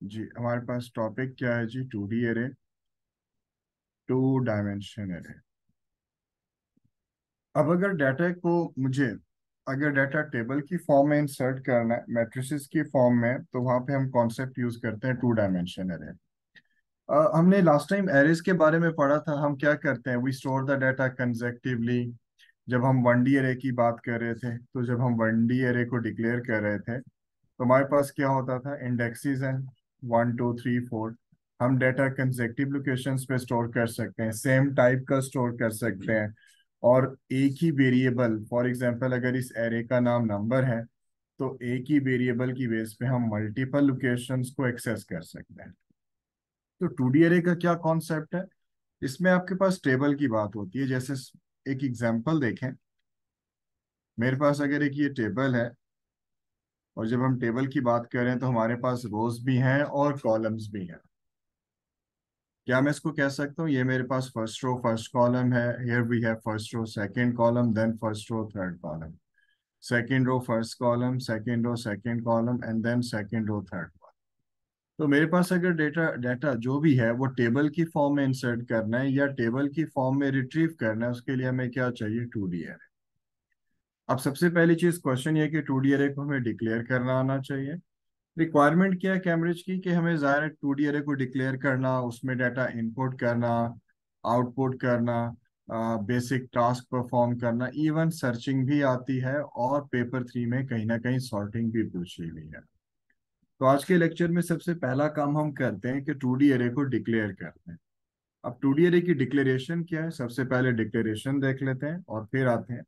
जी, हमारे पास टॉपिक क्या है जी? 2D array, two dimension array. अब अगर डाटा टेबल की फॉर्म में इंसर्ट करना है, मैट्रिसेस की फॉर्म में, तो वहां पे हम कॉन्सेप्ट यूज करते हैं टू डायमेंशन एरे। हमने लास्ट टाइम एरेज के बारे में पढ़ा था। हम क्या करते हैं? We store the data consecutively. जब हम 1D एरे की बात कर रहे थे, तो जब हम 1D एरे को डिक्लेयर कर रहे थे, तो हमारे पास क्या होता था? इंडेक्सेस हैं, 1 2 3 4। हम डाटा कंसेक्टिव लोकेशंस पे स्टोर कर सकते हैं, सेम टाइप का स्टोर कर सकते हैं, और एक ही वेरिएबल, फॉर एग्जांपल अगर इस एरे का नाम नंबर है, तो एक ही वेरिएबल की बेस पे हम मल्टीपल लोकेशंस को एक्सेस कर सकते हैं। तो 2D एरे का क्या कॉन्सेप्ट है? इसमें आपके पास टेबल की बात होती है। जैसे एक एग्जांपल देखें, मेरे पास अगर एक ये टेबल है, और जब हम टेबल की बात करें तो हमारे पास रोज भी हैं और कॉलम्स भी हैं। क्या मैं इसको कह सकता हूँ, ये मेरे पास फर्स्ट रो फर्स्ट कॉलम है, here we have first row second column, then first row third column, second row first column, second row second column, and then second row third column. तो मेरे पास अगर डेटा डाटा जो भी है वो table की form में इंसर्ट करना है या टेबल की फॉर्म में रिट्रीव करना है, उसके लिए हमें क्या चाहिए? 2D array. अब सबसे पहली चीज क्वेश्चन ये है कि 2D एरे को हमें डिक्लेयर करना आना चाहिए। रिक्वायरमेंट क्या है कैम्ब्रिज की? कि हमें ज़ाहिर 2D एरे को डिक्लेयर करना, उसमें डाटा इनपुट करना, आउटपुट करना, बेसिक टास्क परफॉर्म करना, इवन सर्चिंग भी आती है, और पेपर 3 में कहीं ना कहीं सॉर्टिंग भी पूछी हुई है। तो आज के लेक्चर में सबसे पहला काम हम करते हैं कि 2D एरे को डिक्लेयर करते हैं। अब 2D एरे की डिक्लेरेशन क्या है? सबसे पहले डिक्लेरेशन देख लेते हैं और फिर आते हैं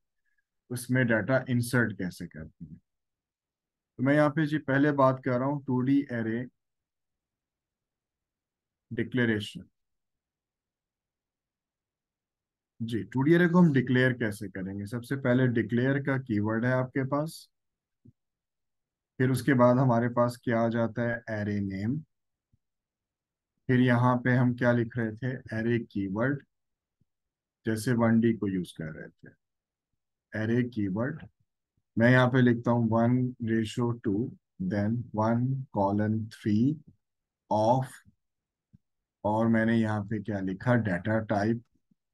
उसमें डाटा इंसर्ट कैसे करते हैं। तो मैं यहाँ पे जी पहले बात कर रहा हूँ 2D एरे डिक्लेरेशन। जी, 2D एरे को हम डिक्लेयर कैसे करेंगे? सबसे पहले डिक्लेयर का कीवर्ड है आपके पास, फिर उसके बाद हमारे पास क्या आ जाता है? Array name. फिर यहाँ पे हम क्या लिख रहे थे? एरे कीवर्ड, जैसे 1D को यूज कर रहे थे। एरे कीवर्ड, मैं यहाँ पे लिखता हूँ 1:2, देन 1:3 ऑफ, और मैंने यहाँ पे क्या लिखा? Data type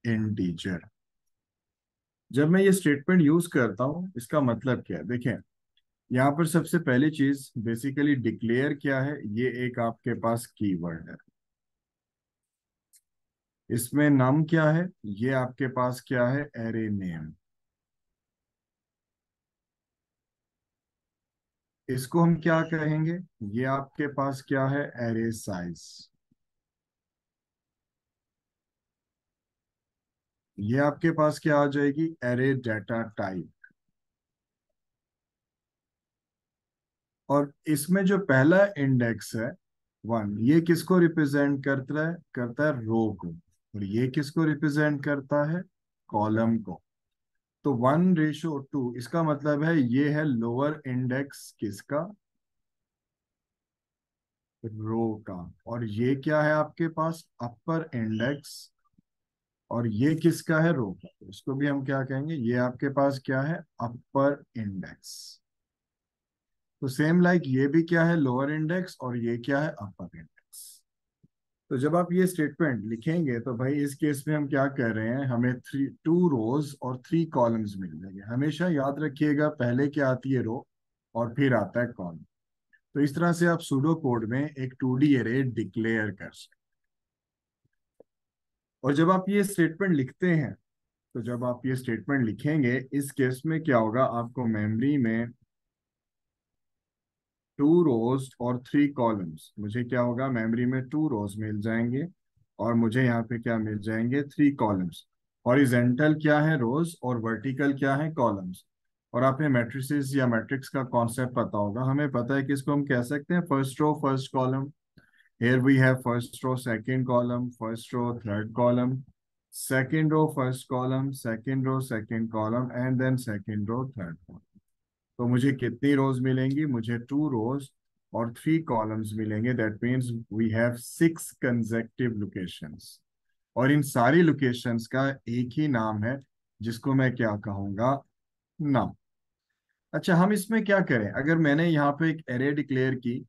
integer. जब मैं ये स्टेटमेंट यूज करता हूँ, इसका मतलब क्या है? देखें, यहाँ पर सबसे पहली चीज बेसिकली डिक्लेयर क्या है? ये एक आपके पास कीवर्ड है। इसमें नाम क्या है? ये आपके पास क्या है? Array name. इसको हम क्या कहेंगे? ये आपके पास क्या है? Array size. ये आपके पास क्या आ जाएगी? Array data type. और इसमें जो पहला इंडेक्स है 1, ये किसको रिप्रेजेंट करता है रो को, और ये किसको रिप्रेजेंट करता है? कॉलम को। तो 1:2, इसका मतलब है ये है लोअर इंडेक्स किसका? रो का। और ये क्या है आपके पास? अपर इंडेक्स। और ये किसका है? रो का। तो इसको भी हम क्या कहेंगे? ये आपके पास क्या है? अपर इंडेक्स। तो सेम लाइक ये भी क्या है? लोअर इंडेक्स, और ये क्या है? अपर इंडेक्स। तो जब आप ये स्टेटमेंट लिखेंगे, तो भाई इस केस में हम क्या कर रहे हैं? हमें 2 रोज और 3 कॉलम्स मिल जाएंगे। हमेशा याद रखिएगा, पहले क्या आती है? रो, और फिर आता है कॉलम। तो इस तरह से आप सूडो कोड में एक 2D एरे डिक्लेयर कर सकते हैं। और जब आप ये स्टेटमेंट लिखते हैं, तो जब आप ये स्टेटमेंट लिखेंगे, इस केस में क्या होगा? आपको मेमोरी में 2 रोज और 3 कॉलम्स, मुझे क्या होगा? मेमोरी में 2 रोज मिल जाएंगे, और मुझे यहाँ पे क्या मिल जाएंगे? 3 कॉलम्स। हॉरिजेंटल क्या है? रोज, और वर्टिकल क्या है? कॉलम्स। और आपने मैट्रिसेस या मैट्रिक्स का कॉन्सेप्ट पता होगा। हमें पता है कि इसको हम कह सकते हैं first row first column. Here we have first row, second column, first row, third column, second row, first column, second row, second column, and then second row, third column. तो मुझे कितनी रोज मिलेंगी? मुझे 2 रोज और 3 कॉलम्स मिलेंगे। That means we have 6 consecutive locations. और इन सारी लोकेशंस का एक ही नाम है, जिसको मैं क्या कहूंगा? नाम। अच्छा, हम इसमें क्या करें? अगर मैंने यहाँ पे एक एरे डिक्लेयर की,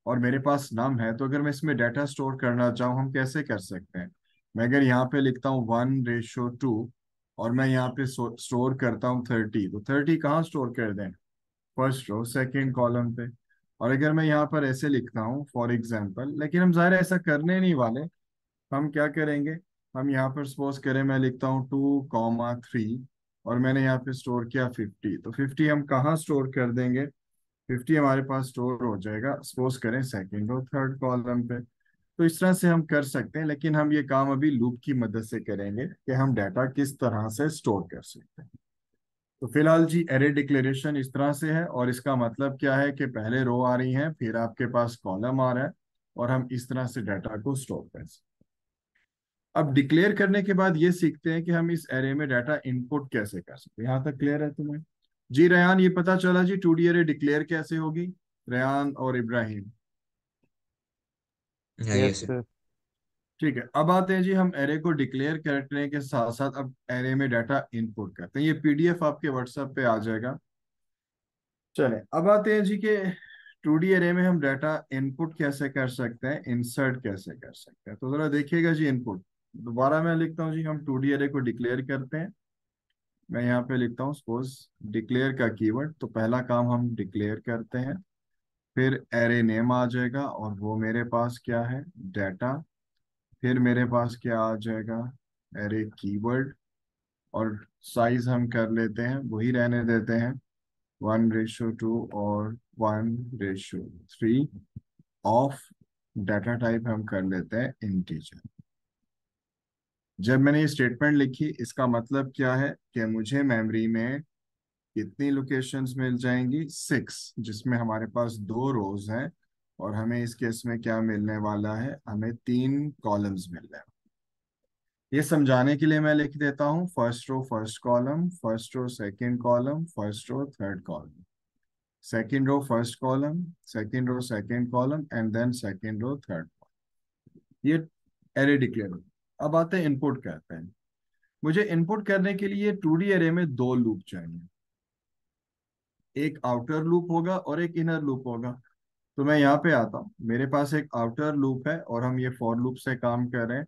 और मेरे पास नम है, तो अगर मैं इसमें डाटा स्टोर करना चाहूँ हम कैसे कर सकते हैं? मैं अगर यहाँ पे लिखता हूँ 1:2 और मैं यहाँ पे स्टोर करता हूँ 30, तो 30 कहाँ स्टोर कर दें? फर्स्ट रो सेकंड कॉलम पे। और अगर मैं यहाँ पर ऐसे लिखता हूँ फॉर एग्जाम्पल, लेकिन हम ज़ाहिर है ऐसा करने नहीं वाले। हम क्या करेंगे, हम यहाँ पर सपोज करें मैं लिखता हूँ 2,3 और मैंने यहाँ पे स्टोर किया 50, तो 50 हम कहाँ स्टोर कर देंगे? 50 हमारे पास स्टोर हो जाएगा सपोज करें सेकंड और थर्ड कॉलम पे। तो इस तरह से हम कर सकते हैं, लेकिन हम ये काम अभी लूप की मदद से करेंगे कि हम डाटा किस तरह से स्टोर कर सकते हैं। तो फिलहाल जी एरे डिक्लेरेशन इस तरह से है, और इसका मतलब क्या है कि पहले रो आ रही है, फिर आपके पास कॉलम आ रहा है, और हम इस तरह से डाटा को स्टोर कर सकते हैं। अब डिक्लेयर करने के बाद ये सीखते हैं कि हम इस एरे में डाटा इनपुट कैसे कर सकते हैं। यहाँ तक क्लियर है तुम्हें? जी रेहान, ये पता चला जी 2D एरे डिक्लेयर कैसे होगी? रेहान और इब्राहिम। हाँ, यस यस। सर। ठीक है, अब आते हैं जी, हम एरे को डिक्लेयर करने के साथ साथ अब एरे में डाटा इनपुट करते हैं। ये पीडीएफ आपके व्हाट्सएप पे आ जाएगा। चले अब आते हैं जी के 2D एरे में हम डाटा इनपुट कैसे कर सकते हैं, इंसर्ट कैसे कर सकते हैं। तो जरा देखिएगा जी, इनपुट दोबारा मैं लिखता हूँ जी, हम 2D एरे को डिक्लेयर करते हैं। मैं यहाँ पे लिखता हूँ सपोज डिक्लेयर का कीवर्ड, तो पहला काम हम डिक्लेयर करते हैं। फिर एरे नेम आ जाएगा और वो मेरे पास क्या है, डाटा। फिर मेरे पास क्या आ जाएगा, एरे कीवर्ड। और साइज हम कर लेते हैं, वही रहने देते हैं 1:2 और 1:3। ऑफ डाटा टाइप हम कर लेते हैं इंटीजर। जब मैंने ये स्टेटमेंट लिखी, इसका मतलब क्या है कि मुझे मेमोरी में कितनी लोकेशंस मिल जाएंगी? 6, जिसमें हमारे पास 2 रोज हैं, और हमें इस केस में क्या मिलने वाला है, हमें 3 कॉलम्स मिल रहे हैं। ये समझाने के लिए मैं लिख देता हूँ first row first column, first row second column, first row third column, second row first column, second row second column, and then second row third column. ये एरे डिक्लेयर हो। अब आते हैं इनपुट करते हैं। मुझे इनपुट करने के लिए 2D एरे में 2 लूप चाहिए। एक आउटर लूप होगा और एक इनर लूप होगा। तो मैं यहाँ पे आता हूँ, मेरे पास एक आउटर लूप है और हम ये फॉर लूप से काम कर रहे हैं।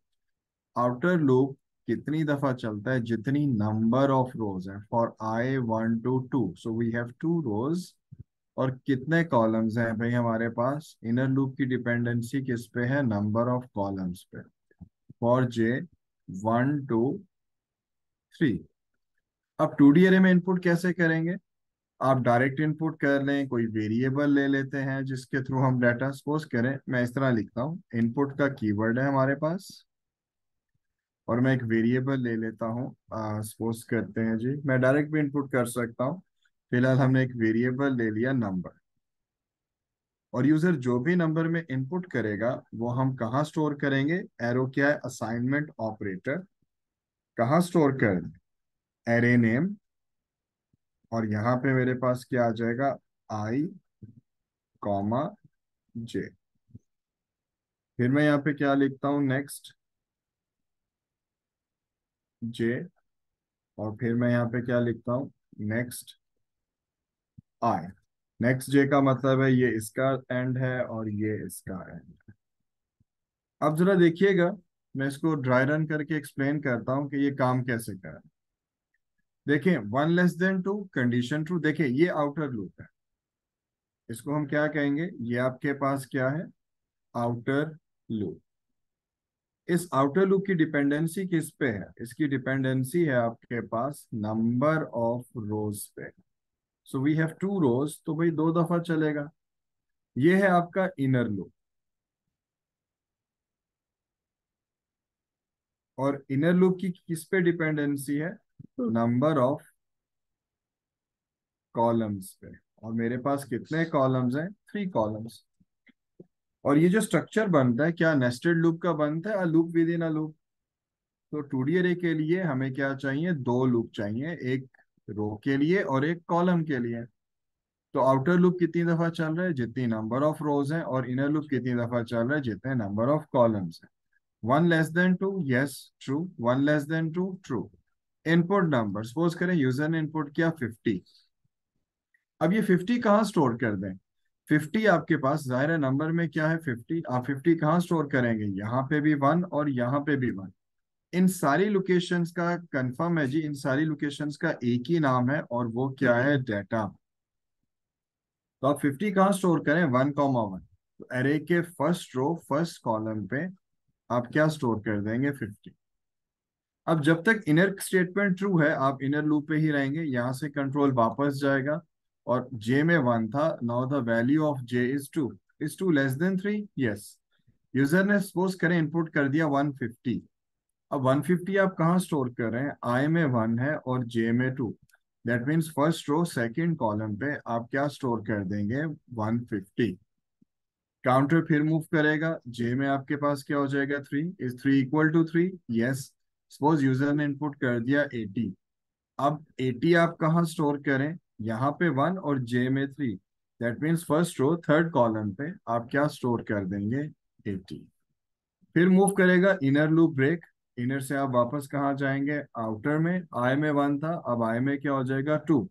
आउटर लूप कितनी दफा चलता है? जितनी नंबर ऑफ रोज है, for I 1 to 2, so we have 2 rows. और कितने कॉलम्स हैं भाई हमारे पास? इनर लूप की डिपेंडेंसी किस पे है? नंबर ऑफ कॉलम्स पे। For J 1 to 3। अब 2D एरे में इनपुट कैसे करेंगे? आप डायरेक्ट इनपुट कर लें, कोई वेरिएबल ले लेते हैं जिसके थ्रू हम डाटा सपोज करें। मैं इस तरह लिखता हूँ, इनपुट का कीवर्ड है हमारे पास, और मैं एक वेरिएबल ले लेता हूँ। सपोज करते हैं जी, मैं डायरेक्ट भी इनपुट कर सकता हूँ। फिलहाल हमने एक वेरिएबल ले लिया नंबर, और यूजर जो भी नंबर में इनपुट करेगा वो हम कहाँ स्टोर करेंगे? एरो क्या है? Assignment operator. कहाँ स्टोर कर दें? Array name. और यहाँ पे मेरे पास क्या आ जाएगा? आई कॉमा जे। फिर मैं यहाँ पे क्या लिखता हूँ? नेक्स्ट जे। और फिर मैं यहाँ पे क्या लिखता हूँ? Next I. नेक्स्ट जे का मतलब है ये इसका एंड है और ये इसका एंड। अब जरा देखिएगा, मैं इसको ड्राई रन करके एक्सप्लेन करता हूँ कि ये काम कैसे कर। देखें 1<2 कंडीशन ट्रू। देखें ये आउटर लूप है, इसको हम क्या कहेंगे? ये आपके पास क्या है? Outer loop. इस आउटर लूप की डिपेंडेंसी किस पे है? इसकी डिपेंडेंसी है आपके पास नंबर ऑफ रोज पे। सो वी हैव 2 रोज, तो भाई 2 दफा चलेगा। ये है आपका इनर लूप, और इनर लूप की किस पे डिपेंडेंसी है? नंबर ऑफ कॉलम्स पे। और मेरे पास कितने कॉलम्स हैं? 3 कॉलम्स। और ये जो स्ट्रक्चर बनता है क्या नेस्टेड लूप का बनता है? A loop with in a loop. तो 2D अरे के लिए हमें क्या चाहिए? 2 लूप चाहिए, एक रो के लिए और एक कॉलम के लिए। तो आउटर लूप कितनी दफा चल रहा है? जितनी नंबर ऑफ रोज है। और इनर लूप कितनी दफा चल रहा है? जितने नंबर ऑफ कॉलम्स है। 1<2, yes true. 1<2, true. Input number suppose करें यूजर ने इनपुट किया 50। अब ये 50 कहाँ स्टोर कर दें? 50 आपके पास, जाहिर है नंबर में क्या है 50, आप 50 कहाँ स्टोर करेंगे, यहाँ पे भी 1 और यहाँ पे भी 1। इन सारी लोकेशंस का कंफर्म है जी, इन सारी लोकेशंस का एक ही नाम है और वो क्या है, डाटा। तो आप 50 कहाँ स्टोर करें, 1,1। तो अरे के फर्स्ट रो फर्स्ट कॉलम पे आप क्या स्टोर कर देंगे, 50। अब जब तक इनर स्टेटमेंट ट्रू है आप इनर लूप पे ही रहेंगे, यहां से कंट्रोल वापस जाएगा और जे में 1 था, now the value of J is 2। Is 2 less than 3, yes. User ने सपोज करें इनपुट कर दिया 150। अब 150 आप कहाँ स्टोर कर रहे हैं, आई में 1 है और जे में 2। That means first row second column पे आप क्या स्टोर कर देंगे, 150। काउंटर फिर मूव करेगा, जे में आपके पास क्या हो जाएगा, 3। Is 3 equal to 3, yes. Suppose user ने इनपुट कर दिया 80। अब 80 आप कहाँ स्टोर करें, यहाँ पे 1 और जे में 3। That means first row third column पे आप क्या स्टोर कर देंगे, 80। फिर मूव करेगा इनर लूप ब्रेक। इनर से आप वापस कहाँ जाएंगे, आउटर में। आई में 1 था, अब आई में क्या हो जाएगा, 2।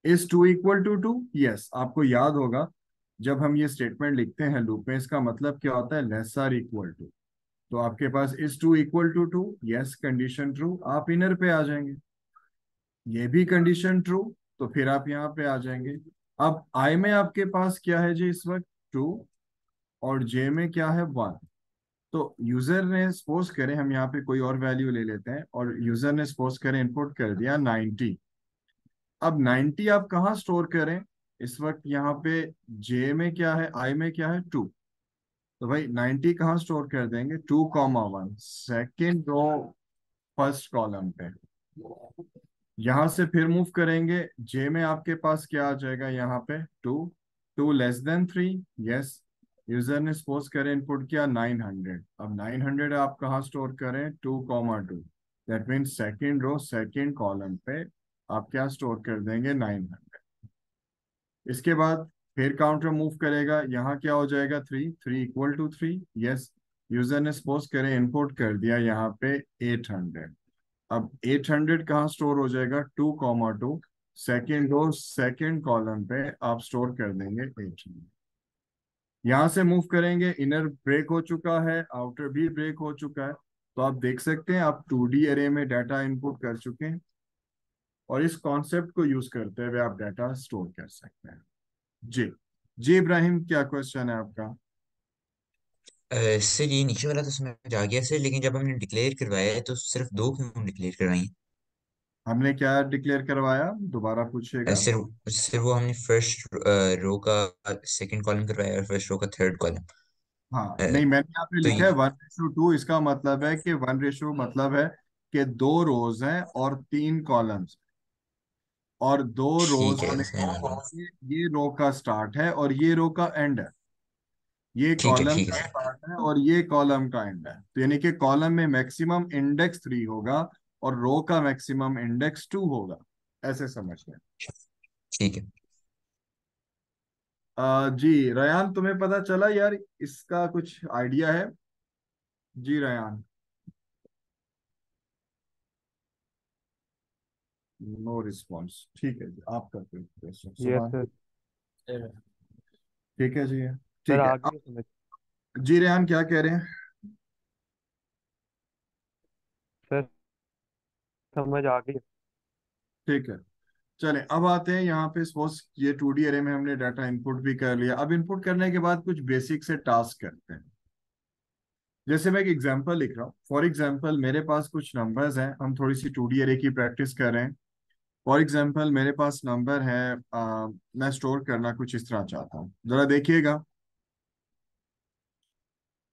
Is 2 equal to 2, yes. आपको याद होगा जब हम ये स्टेटमेंट लिखते हैं लूप में, इसका मतलब क्या होता है, लेस आर इक्वल टू। तो आपके पास is 2 equal to 2, yes, condition true, आप इनर पे आ जाएंगे। ये भी कंडीशन ट्रू, तो फिर आप यहाँ पे आ जाएंगे। अब आई में आपके पास क्या है जी इस वक्त, 2। और जे में क्या है, 1। तो यूजर ने सपोज करें, हम यहाँ पे कोई और वैल्यू ले लेते हैं, और यूजर ने सपोज करें इनपुट कर दिया 90। अब 90 आप कहाँ स्टोर करें इस वक्त, यहाँ पे जे में क्या है, आई में क्या है, 2। तो भाई 90 कहाँ स्टोर कर देंगे, 2,1 सेकेंड रो फर्स्ट कॉलम पे। यहां से फिर मूव करेंगे, जे में आपके पास क्या आ जाएगा, यहाँ पे 2। 2 लेस देन 3, यस। यूजर ने सपोज करें इनपुट किया 900। अब 900 आप कहाँ स्टोर करें, 2,2। That means second row second column पे आप क्या स्टोर कर देंगे, 900। इसके बाद फिर काउंटर मूव करेगा, यहाँ क्या हो जाएगा, 3। 3 इक्वल टू 3, यस। यूजर ने सपोज करें इनपुट कर दिया यहाँ पे 800। अब 800 कहाँ स्टोर हो जाएगा, 2,2 सेकेंड रो सेकेंड कॉलम पे आप स्टोर कर देंगे 800। यहाँ से मूव करेंगे, इनर ब्रेक हो चुका है, आउटर भी ब्रेक हो चुका है। तो आप देख सकते हैं आप 2D अरे में डाटा इनपुट कर चुके हैं, और इस कॉन्सेप्ट को यूज करते हुए आप डाटा स्टोर कर सकते हैं। जी। जी इब्राहिम, क्या क्वेश्चन है आपका। सर ये नीचे वाला तो समझ आ गया सर, लेकिन जब हमने डिक्लेयर करवाया है तो सिर्फ दो क्यों डिक्लेयर करवाई हमने क्या डिक्लेयर करवाया, दोबारा हैं? पूछिएगा। सर वो हमने फर्स्ट रो का सेकंड कॉलम करवाया और फर्स्ट रो का थर्ड कॉलम। हाँ नहीं, मैंने यहाँ पे तो लिखा है 1:2। इसका मतलब है कि 1:, मतलब है कि 2 रोज हैं और 3 कॉलम्स, और 2 रोज ठीक है में समझ गया। ये रो का स्टार्ट है और ये रो का एंड है। ये कॉलम ठीक है का सर। स्टार्ट है और ये कॉलम का एंड है, तो यानी कि कॉलम में मैक्सिमम इंडेक्स 3 होगा और रो का मैक्सिमम इंडेक्स 2 होगा। ऐसे समझ लें। ठीक है। जी रयान, तुम्हें पता चला यार इसका कुछ आइडिया है। जी रयान, नो रिस्पॉन्स, ठीक है जी, आप करते हैं क्वेश्चन यस सुबह। सर। ठीक है जी। सर ठीक है आ अब, गई समझ। जी रेहान क्या कह रहे हैं। सर समझ आ गई। ठीक है, चलें अब आते हैं यहाँ पे। सपोज ये 2D अरे में हमने डाटा इनपुट भी कर लिया, अब इनपुट करने के बाद कुछ बेसिक से टास्क करते हैं। जैसे मैं एक एग्जांपल लिख रहा हूँ, फॉर एग्जांपल मेरे पास कुछ नंबर्स हैं, हम थोड़ी सी 2D अरे की प्रैक्टिस कर रहे हैं। फॉर एग्जांपल मेरे पास नंबर है, मैं स्टोर करना कुछ इस तरह चाहता हूँ, जरा देखिएगा।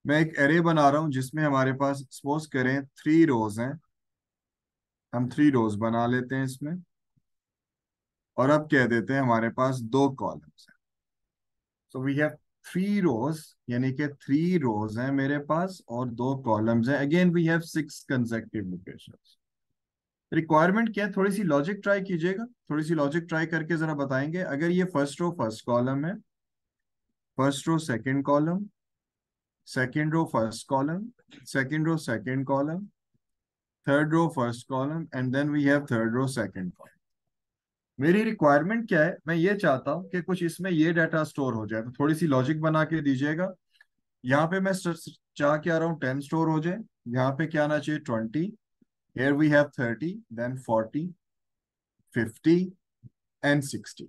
मैं एक एरे बना रहा हूँ जिसमें हमारे पास सपोज करें 3 रोज हैं। हम 3 रोज बना लेते हैं इसमें, और अब कह देते हैं हमारे पास 2 कॉलम्स हैं। सो वी हैव 3 रोज, यानी कि 3 रोज हैं मेरे पास और 2 कॉलम्स हैं। Again we have 6 consecutive locations. Requirement क्या है, थोड़ी सी लॉजिक ट्राई कीजिएगा, थोड़ी सी लॉजिक ट्राई करके जरा बताएंगे। अगर ये फर्स्ट रो फर्स्ट कॉलम है, first row second column, second row first column, second row second column, third row first column, and then we have third row second column. मेरी requirement क्या है, मैं ये चाहता हूँ कि कुछ इसमें ये डाटा स्टोर हो जाए, तो थोड़ी सी लॉजिक बना के दीजिएगा। यहाँ पे मैं चाह के आ रहा हूँ 10 स्टोर हो जाए, यहाँ पे क्या आना चाहिए 20, here we have 30, then 40, 50 and 60।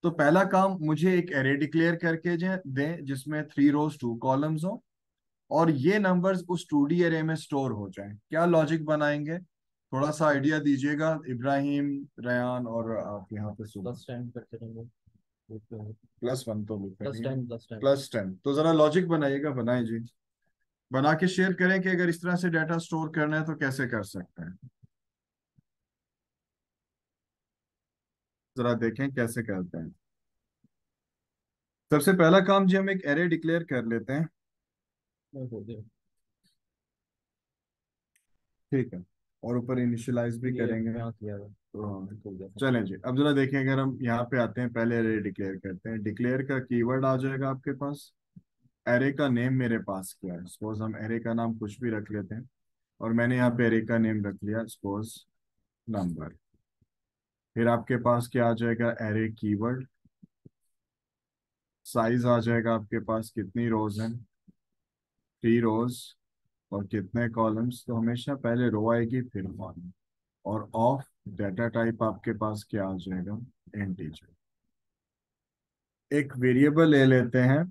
तो पहला काम मुझे एक एरे डिक्लेयर करके दें जिसमें 3 रोज 2 कॉलम्स हो, और ये नंबर्स उस 2D एरे में स्टोर हो जाएं। क्या लॉजिक बनाएंगे, थोड़ा सा आइडिया दीजिएगा इब्राहिम, रयान, और आप यहाँ पे प्लस 10 करते रहेंगे। +1 तो भी प्लस करिए। 10 प्लस 10। +10 तो जरा लॉजिक बनाइएगा, बनाए जी, बना के शेयर करें कि अगर इस तरह से डाटा स्टोर करना है तो कैसे कर सकते हैं, जरा देखें कैसे करते हैं। सबसे पहला काम जी, हम एक एरे डिक्लेयर कर लेते हैं। हो गया। ठीक है, और ऊपर इनिशियलाइज भी ये करेंगे। यहाँ किया था। तो हो गया। चलें जी, अब जरा देखें, अगर हम यहाँ पे आते हैं, पहले एरे डिक्लेयर करते हैं। डिक्लेयर का कीवर्ड आ जाएगा आपके पास। एरे का नेम मेरे पास क्या है, सपोज हम एरे का नाम कुछ भी रख लेते हैं, और मैंने यहाँ पे एरे का नेम रख लिया सपोज नंबर। फिर आपके पास क्या आ जाएगा, एरे कीवर्ड। साइज आ जाएगा आपके पास, कितनी रोज हैं, 3 रोज, और कितने कॉलम्स, तो हमेशा पहले रो आएगी फिर कॉलम। और ऑफ डाटा टाइप आपके पास क्या आ जाएगा, इंटीजर। एक वेरिएबल ले लेते हैं,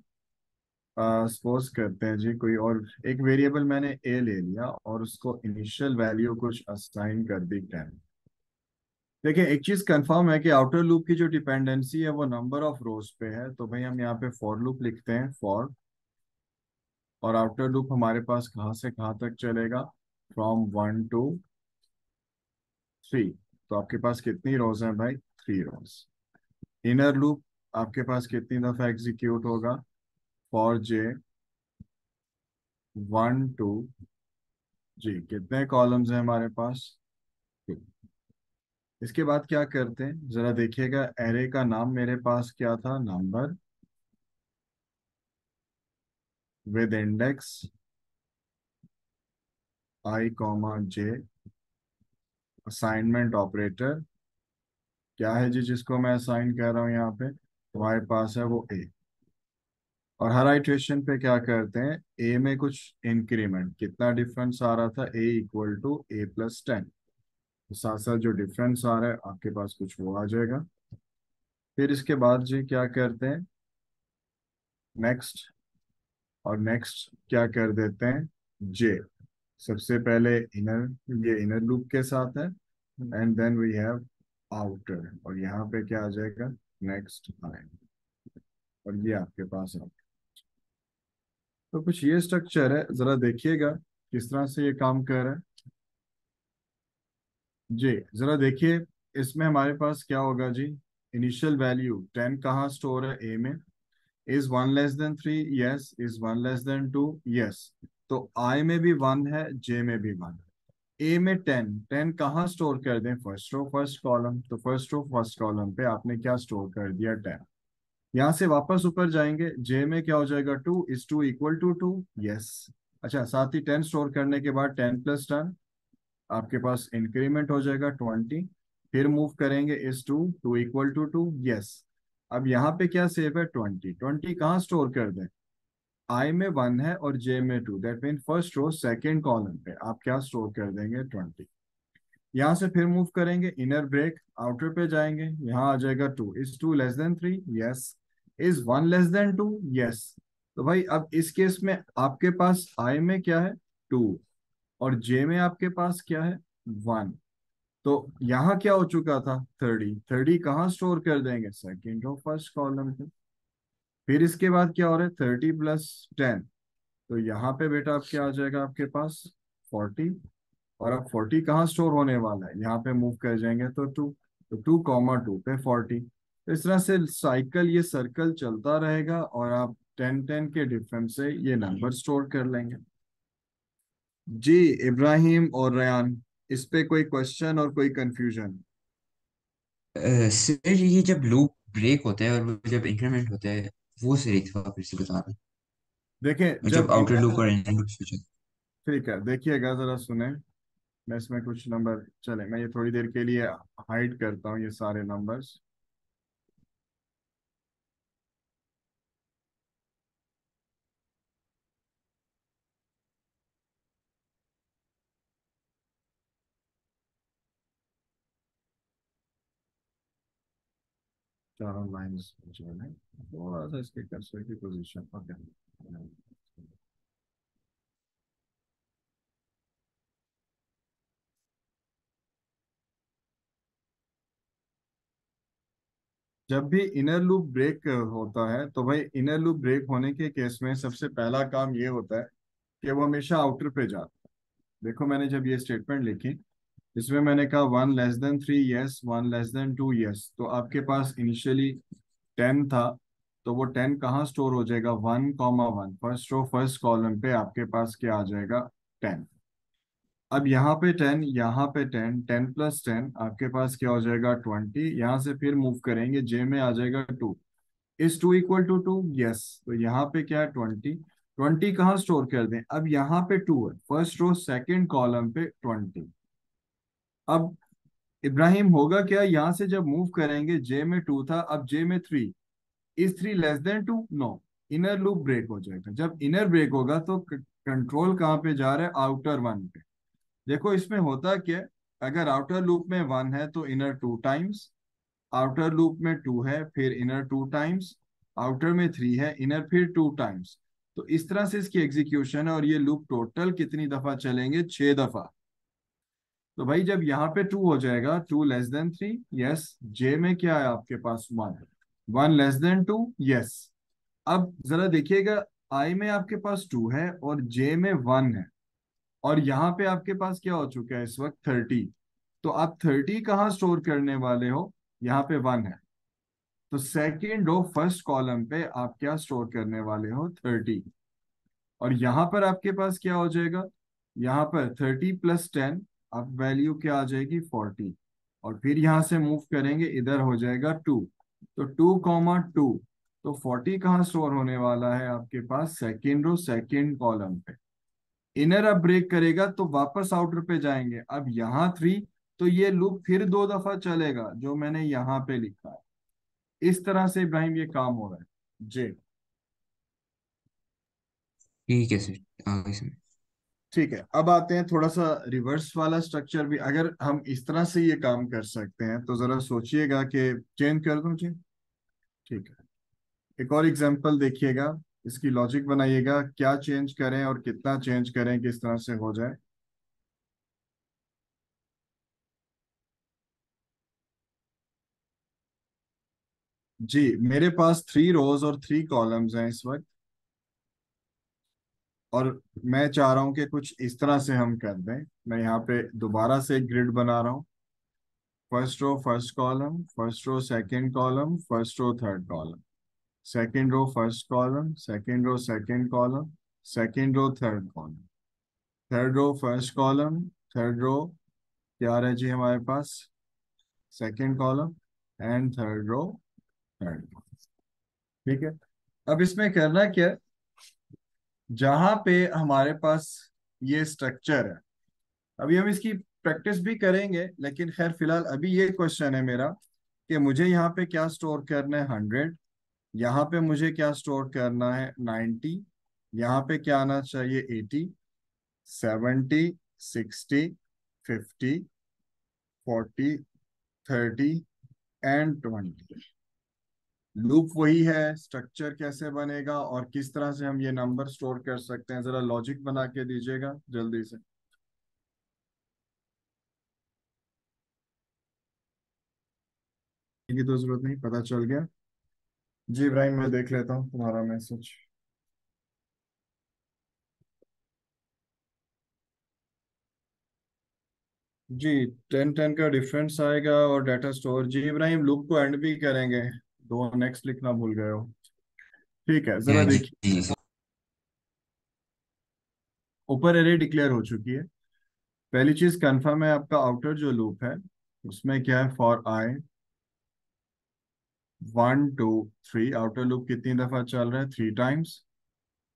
सपोज करते हैं जी कोई और एक वेरिएबल मैंने ए ले लिया, और उसको इनिशियल वैल्यू कुछ असाइन कर दी 10। देखिए एक चीज कंफर्म है कि आउटर लूप की जो डिपेंडेंसी है वो नंबर ऑफ रोज पे है, तो भाई हम यहाँ पे फॉर लूप लिखते हैं, फॉर। और आउटर लूप हमारे पास कहाँ से कहाँ तक चलेगा, फ्रॉम 1 to 3। तो आपके पास कितनी रोज हैं भाई, 3 रोज। इनर लूप आपके पास कितनी दफा एग्जीक्यूट होगा, फॉर जे 1 to जी, कितने कॉलम्स हैं हमारे पास, 2। इसके बाद क्या करते हैं जरा देखिएगा, एरे का नाम मेरे पास क्या था, number, with index I, J। Assignment operator क्या है जी, जिसको मैं असाइन कर रहा हूँ यहाँ पे, हमारे पास है वो ए। और हर आइट्रेशन पे क्या करते हैं, ए में कुछ इंक्रीमेंट, कितना डिफरेंस आ रहा था, A = A + 10। तो साथ साथ जो डिफरेंस आ रहा है आपके पास कुछ वो आ जाएगा। फिर इसके बाद जी क्या करते हैं, नेक्स्ट। और नेक्स्ट क्या कर देते हैं, जे। सबसे पहले इनर, ये इनर लूप के साथ है, and then we have outer, और यहाँ पे क्या आ जाएगा, नेक्स्ट आई। और ये आपके पास है। तो कुछ ये स्ट्रक्चर है, जरा देखिएगा किस तरह से ये काम कर रहा है। जी जरा देखिए, इसमें हमारे पास क्या होगा जी, इनिशियल वैल्यू 10 कहाँ स्टोर है, ए में। Is 1 <3, yes. Is 1 <2, yes. तो आई में भी 1 है, जे में भी 1। ए में 10, 10 कहाँ स्टोर कर दें, फर्स्ट रो फर्स्ट कॉलम। तो फर्स्ट रो फर्स्ट कॉलम पे आपने क्या स्टोर कर दिया, 10। यहाँ से वापस ऊपर जाएंगे, जे में क्या हो जाएगा, 2। Is 2 = 2, yes. अच्छा, साथ ही 10 स्टोर करने के बाद 10 + 10 आपके पास इंक्रीमेंट हो जाएगा 20। फिर मूव करेंगे, इज 2 यस। अब यहाँ पे क्या सेव है, 20। 20 कहाँ स्टोर कर दें, आई में 1 है और जे में 2, that mean first row second column पे आप क्या स्टोर कर देंगे, 20। यहाँ से फिर मूव करेंगे, इनर ब्रेक, आउटर पे जाएंगे, यहाँ आ जाएगा 2। Is 2 <3, yes. Is 1 <2, yes. तो भाई अब इस केस में आपके पास आई में क्या है, 2, और जे में आपके पास क्या है, 1। तो यहाँ क्या हो चुका था, 30। 30 कहाँ स्टोर कर देंगे, सेकेंड रो फर्स्ट कॉलम पे। फिर इसके बाद क्या हो रहा है, 30 + 10। तो यहाँ पे बेटा अब क्या आ जाएगा आपके पास, 40। और अब 40 कहाँ स्टोर होने वाला है, यहाँ पे मूव कर जाएंगे तो 2। तो 2, 2 पे 40। तो इस तरह से साइकिल, ये सर्कल चलता रहेगा, और आप 10 10 के डिफरेंस से ये नंबर स्टोर कर लेंगे। जी इब्राहिम और रयान, इस पे कोई क्वेश्चन और कोई कंफ्यूजन। सर ये जब लूप ब्रेक होता है और वो जब इंक्रीमेंट होता है, वो सर एक दफा फिर से बता दें। देखें जब जब आउटर लूप और इनर लूप स्विच ठीक है, देखिएगा जरा सुने। मैं इसमें कुछ नंबर, चले मैं ये थोड़ी देर के लिए हाइड करता हूँ ये सारे नंबर्स। चारों लाइंस जो है थोड़ा सा इसके कर्सर की पोजीशन, ओके। जब भी इनर लूप ब्रेक होता है तो भाई इनर लूप ब्रेक होने के केस में सबसे पहला काम ये होता है कि वो हमेशा आउटर पे जाता है। देखो मैंने जब ये स्टेटमेंट लिखी, इसमें मैंने कहा 1 <3 यस, 1 <2 यस, तो आपके पास इनिशियली 10 था, तो वो 10 कहाँ स्टोर हो जाएगा? 1, 1 फर्स्ट रो फर्स्ट कॉलम पे आपके पास क्या आ जाएगा? 10। अब यहाँ पे 10, यहाँ पे 10, 10 + 10 आपके पास क्या हो जाएगा? 20। यहाँ से फिर मूव करेंगे, जे में आ जाएगा 2। इज 2 = 2? यस, तो यहाँ पे क्या है? 20। 20 कहाँ स्टोर कर दें? अब यहाँ पे 2 है, फर्स्ट रो सेकंड कॉलम पे 20। अब इब्राहिम होगा क्या, यहाँ से जब मूव करेंगे, जे में 2 था, अब जे में 3। Is 3 <2? No. Inner loop break हो जाएगा। जब इनर ब्रेक होगा तो कंट्रोल कहाँ पे जा रहा है? आउटर वन पे। देखो इसमें होता क्या है, अगर आउटर लूप में 1 है तो इनर 2 टाइम्स, आउटर लूप में 2 है फिर इनर 2 टाइम्स, आउटर में 3 है इनर फिर 2 टाइम्स। तो इस तरह से इसकी एग्जीक्यूशन है, और ये लूप टोटल कितनी दफा चलेंगे? 6 दफा। तो भाई जब यहाँ पे 2 हो जाएगा, 2 <3, यस, जे में क्या है आपके पास? 1। 1 <2, यस। अब जरा देखिएगा, आई में आपके पास 2 है और जे में 1 है, और यहाँ पे आपके पास क्या हो चुका है इस वक्त? 30। तो आप 30 कहाँ स्टोर करने वाले हो? यहाँ पे 1 है, तो सेकेंड रो फर्स्ट कॉलम पे आप क्या स्टोर करने वाले हो? 30। और यहाँ पर आपके पास क्या हो जाएगा? यहाँ पर 30 + 10, अब वैल्यू क्या आ जाएगी? 40। और फिर यहाँ से मूव करेंगे, इधर हो जाएगा 2, तो 2, 2, तो 40 कहाँ स्टोर होने वाला है आपके पास? सेकेंड रो सेकेंड कॉलम पे। इनर अब ब्रेक करेगा तो वापस आउटर पे जाएंगे, अब यहाँ 3, तो ये लूप फिर 2 दफा चलेगा जो मैंने यहाँ पे लिखा है। इस तरह से इब्राहिम ये काम हो रहा है जी। ठीक है सर, आगे से। ठीक है, अब आते हैं थोड़ा सा रिवर्स वाला स्ट्रक्चर भी, अगर हम इस तरह से ये काम कर सकते हैं तो जरा सोचिएगा कि चेंज कर दूं जी। ठीक है, एक और एग्जांपल देखिएगा, इसकी लॉजिक बनाइएगा, क्या चेंज करें और कितना चेंज करें, किस तरह से हो जाए। जी, मेरे पास 3 रोज और 3 कॉलम्स हैं इस वक्त, और मैं चाह रहा हूं कि कुछ इस तरह से हम कर दें। मैं यहाँ पे दोबारा से ग्रिड बना रहा हूँ। First row first column, first row second column, first row third column, second row first column, second row second column, second row third column, third row first column, third row क्या रहे जी हमारे पास? Second column, and third row third column. ठीक है, अब इसमें करना क्या है, जहां पे हमारे पास ये स्ट्रक्चर है, अभी हम इसकी प्रैक्टिस भी करेंगे, लेकिन खैर फिलहाल अभी ये क्वेश्चन है मेरा कि मुझे यहाँ पे क्या स्टोर करना है? 100। यहाँ पे मुझे क्या स्टोर करना है? 90। यहाँ पे क्या आना चाहिए? 80, 70, 60, 50, 40, 30 एंड 20। लूप वही है, स्ट्रक्चर कैसे बनेगा और किस तरह से हम ये नंबर स्टोर कर सकते हैं, जरा लॉजिक बना के दीजिएगा जल्दी से। की तो जरूरत नहीं, पता चल गया। जी इब्राहिम, मैं देख लेता हूँ तुम्हारा मैसेज। जी, 10 10 का डिफरेंस आएगा और डाटा स्टोर। जी इब्राहिम, लूप को एंड भी करेंगे, दो नेक्स्ट लिखना भूल गए हो। ठीक है, जरा जी देखिए, जी सर। ऊपर एरे डिक्लेयर हो चुकी है। पहली चीज कंफर्म है, आपका आउटर जो लूप है उसमें क्या है? फॉर आई 1 2 3, आउटर लूप कितनी दफा चल रहा है? 3 टाइम्स।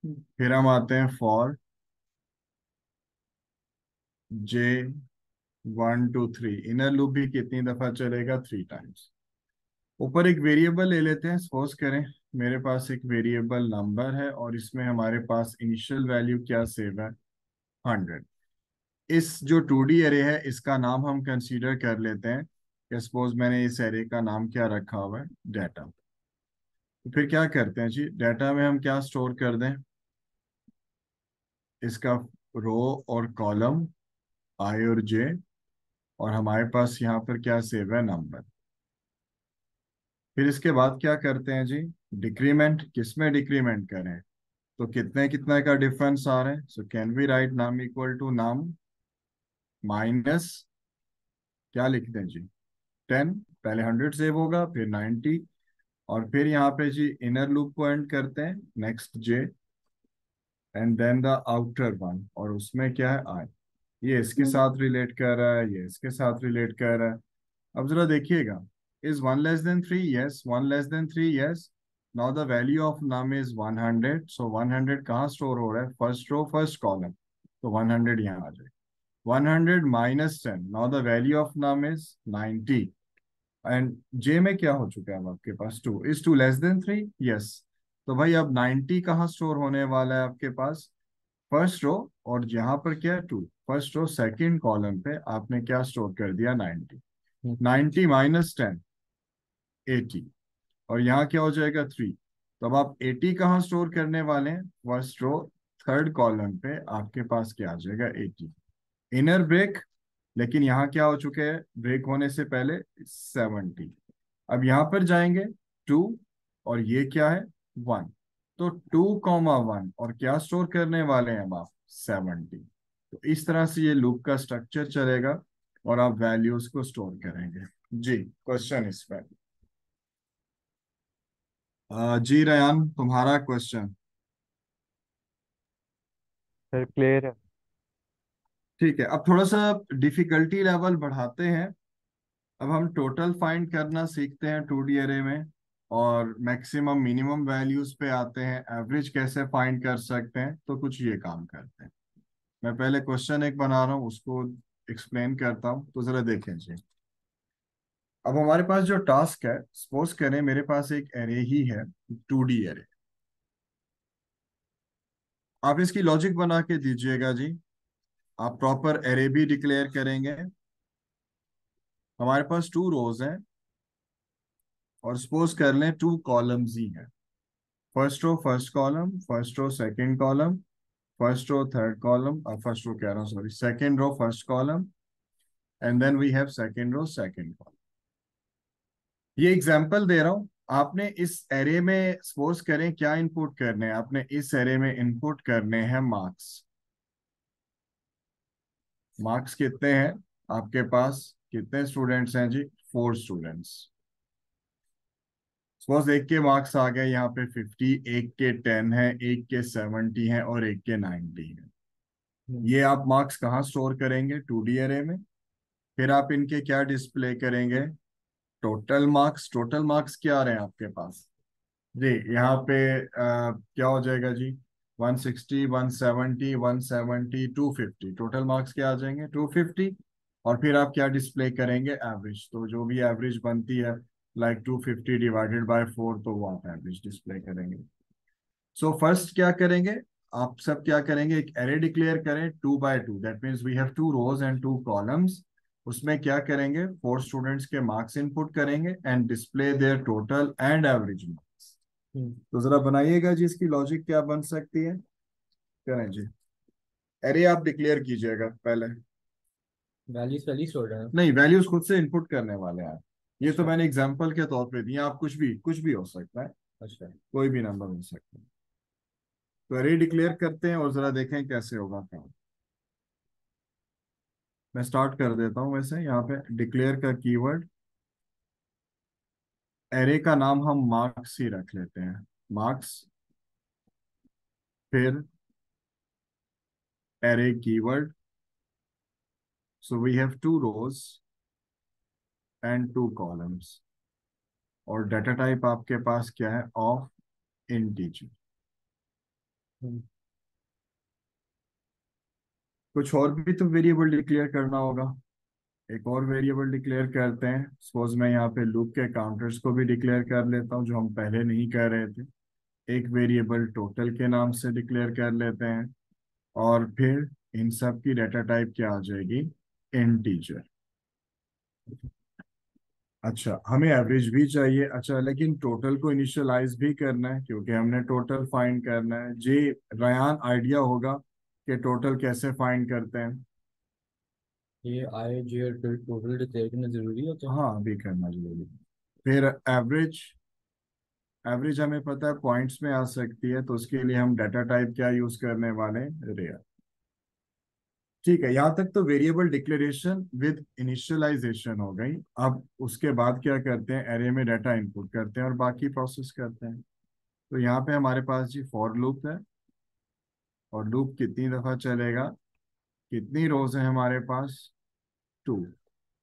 फिर हम आते हैं फॉर जे 1 2 3। इनर लूप भी कितनी दफा चलेगा? 3 टाइम्स। ऊपर एक वेरिएबल ले लेते हैं, सपोज करें मेरे पास एक वेरिएबल नंबर है और इसमें हमारे पास इनिशियल वैल्यू क्या सेव है? 100। इस जो 2D एरे है इसका नाम हम कंसीडर कर लेते हैं कि सपोज मैंने इस एरे का नाम क्या रखा हुआ है? डाटा। तो फिर क्या करते हैं जी, डाटा में हम क्या स्टोर कर दें? इसका रो और कॉलम आई और जे, और हमारे पास यहाँ पर क्या सेव है? नंबर। फिर इसके बाद क्या करते हैं जी? डिक्रीमेंट। किसमें डिक्रीमेंट करें? तो कितने कितने का डिफरेंस आ रहा है? सो कैन वी राइट नाम इक्वल टू नाम माइनस क्या लिख दें जी? 10। पहले 100 सेव होगा, फिर 90, और फिर यहाँ पे जी इनर लूप को एंड करते हैं, next J and then the outer one, और उसमें क्या है? आई। ये इसके साथ रिलेट कर रहा है, ये इसके साथ रिलेट कर रहा है। अब जरा देखिएगा, is 1 <3? Yes. 1 <3? Yes. Now the value of num is 100, so 100 कहाँ स्टोर हो रहा है? फर्स्ट रो फर्स्ट कॉलम, तो 100 यहाँ आ जाए। 100 -10, now the value of num is 90, and J में क्या हो चुका है अब आपके पास? 2। इज 2 <3? यस। तो भाई अब 90 कहाँ स्टोर होने वाला है आपके पास? फर्स्ट रो, और यहाँ पर क्या है? 2। फर्स्ट रो सेकंड कॉलम पे आपने क्या स्टोर कर दिया? 90। 90 -10, 80, और यहाँ क्या हो जाएगा? 3। तो अब आप 80 कहाँ स्टोर करने वाले हैं? फर्स्ट रो थर्ड कॉलम पे आपके पास क्या आ जाएगा? 80। इनर ब्रेक, लेकिन यहाँ क्या हो चुके हैं ब्रेक होने से पहले? 70। अब यहाँ पर जाएंगे 2, और ये क्या है? 1। तो 2 1, और क्या स्टोर करने वाले हैं अब आप? 70। तो इस तरह से ये लूप का स्ट्रक्चर चलेगा और आप वैल्यूज को स्टोर करेंगे। जी, क्वेश्चन इस पर। जी रयान, तुम्हारा क्वेश्चन। सर क्लियर है। ठीक है, अब थोड़ा सा डिफिकल्टी लेवल बढ़ाते हैं। अब हम टोटल फाइंड करना सीखते हैं 2D एरे में, और मैक्सिमम मिनिमम वैल्यूज पे आते हैं, एवरेज कैसे फाइंड कर सकते हैं, तो कुछ ये काम करते हैं। मैं पहले क्वेश्चन एक बना रहा हूँ, उसको एक्सप्लेन करता हूँ, तो जरा देखें जी। अब हमारे पास जो टास्क है, सपोज करें मेरे पास एक एरे ही है, 2D एरे। आप इसकी लॉजिक बना के दीजिएगा जी। आप प्रॉपर एरे भी डिक्लेयर करेंगे। हमारे पास 2 रोज हैं, और सपोज कर लें 2 कॉलम्स ही हैं। First row first column, first row second column, first row third column, first row कह रहा हूँ, sorry, second row first column, and then we have second row second column. ये एग्जांपल दे रहा हूँ। आपने इस एरे में सपोज करें क्या इनपुट करने हैं? आपने इस एरे में इनपुट करने हैं मार्क्स। मार्क्स कितने हैं आपके पास? कितने स्टूडेंट्स हैं जी? 4 स्टूडेंट्स। सपोज एक के मार्क्स आ गए यहाँ पे 50, एक के 10 है, एक के 70 है, और एक के 90 है। ये आप मार्क्स कहाँ स्टोर करेंगे? 2D एरे में। फिर आप इनके क्या डिस्प्ले करेंगे? Total marks. टोटल मार्क्स क्या आ रहे हैं आपके पास जी? यहाँ पे क्या हो जाएगा जी? 160, 170, 170, 250। टोटल मार्क्स क्या आ जाएंगे? 250। और फिर आप क्या डिस्प्ले करेंगे? एवरेज। तो जो भी एवरेज बनती है, लाइक 250 डिवाइडेड बाय 4, तो वो आप एवरेज डिस्प्ले करेंगे। सो फर्स्ट क्या करेंगे? आप सब क्या करेंगे? एक एरे डिक्लेयर करें 2 by 2, that means we have 2 rows and 2 columns. उसमें क्या करेंगे? 4 स्टूडेंट्स के मार्क्स इनपुट करेंगे and display their total and average marks. तो जरा बनाइएगा जी, इसकी लॉजिक क्या बन सकती है? करें जी। एरे आप डिक्लेयर कीजिएगा पहले। वैल्यूज वैल्यूज छोड़ रहे हैं। नहीं, वैल्यूज खुद से इनपुट करने वाले हैं। ये तो अच्छा। मैंने एग्जांपल के तौर पे दिया, आप कुछ भी हो सकता है, अच्छा। कोई भी नंबर हो सकता है। तो एरे डिक्लेयर करते हैं और जरा देखें कैसे होगा काम। मैं स्टार्ट कर देता हूं। वैसे यहाँ पे डिक्लेयर का कीवर्ड, एरे का नाम हम मार्क्स ही रख लेते हैं, मार्क्स। फिर array keyword, so we have 2 rows and 2 columns, और डाटा टाइप आपके पास क्या है? Of integer. हम्म, कुछ और भी तो वेरिएबल डिक्लेयर करना होगा। एक और वेरिएबल डिक्लेयर करते हैं। सपोज मैं यहाँ पे लूप के काउंटर्स को भी डिक्लेयर कर लेता हूँ, जो हम पहले नहीं कर रहे थे। एक वेरिएबल टोटल के नाम से डिक्लेयर कर लेते हैं, और फिर इन सब की डाटा टाइप क्या आ जाएगी, इंटीजर। अच्छा, हमें एवरेज भी चाहिए। अच्छा, लेकिन टोटल को इनिशियलाइज भी करना है, क्योंकि हमने टोटल फाइंड करना है। जी रयान, आइडिया होगा कि टोटल कैसे फाइंड करते हैं? ये आई जे और फिर टोटल डिक्लेयर करना जरूरी होता है। हाँ, अभी करना जरूरी है। फिर एवरेज। एवरेज हमें पता है पॉइंट्स में आ सकती है, तो उसके लिए हम डाटा टाइप क्या यूज करने वाले, रेयर। ठीक है, यहाँ तक तो वेरिएबल डिक्लेरेशन विद इनिशियलाइजेशन हो गई। अब उसके बाद क्या करते हैं, एरे में डाटा इनपुट करते हैं और बाकी प्रोसेस करते हैं। तो यहाँ पे हमारे पास जी फॉर लूप है, और लूप कितनी दफा चलेगा, कितनी रोज है हमारे पास, 2।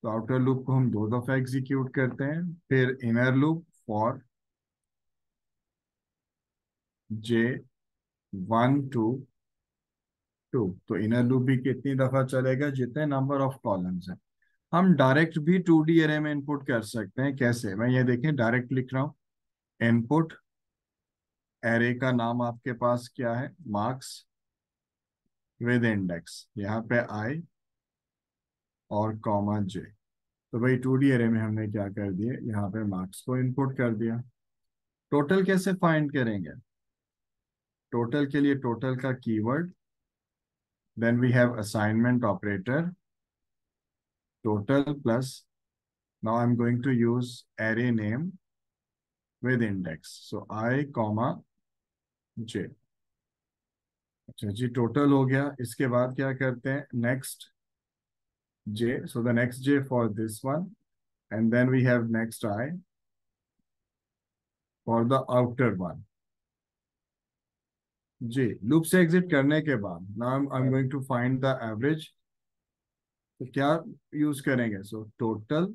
तो आउटर लूप को हम 2 दफा एग्जीक्यूट करते हैं। फिर inner loop for J 1 to 2। तो इनर लूप भी कितनी दफा चलेगा, जितने नंबर ऑफ कॉलम्स हैं। हम डायरेक्ट भी 2D एरे में इनपुट कर सकते हैं। कैसे, मैं ये देखें डायरेक्ट लिख रहा हूँ। इनपुट एरे का नाम आपके पास क्या है, मार्क्स विद इंडेक्स, यहाँ पे आई और कॉमा जे। तो भाई 2D एरे में हमने क्या कर दिया, यहाँ पे मार्क्स को इनपुट कर दिया। टोटल कैसे फाइंड करेंगे, टोटल के लिए टोटल का keyword, then we have assignment operator, total plus, now I am going to use array name with index, so I comma j। अच्छा जी, टोटल हो गया। इसके बाद क्या करते हैं, next j, so the next j for this one, and then we have next I for the outer one। जी, loop से एग्जिट करने के बाद now I'm going to find the average। तो क्या यूज करेंगे, so total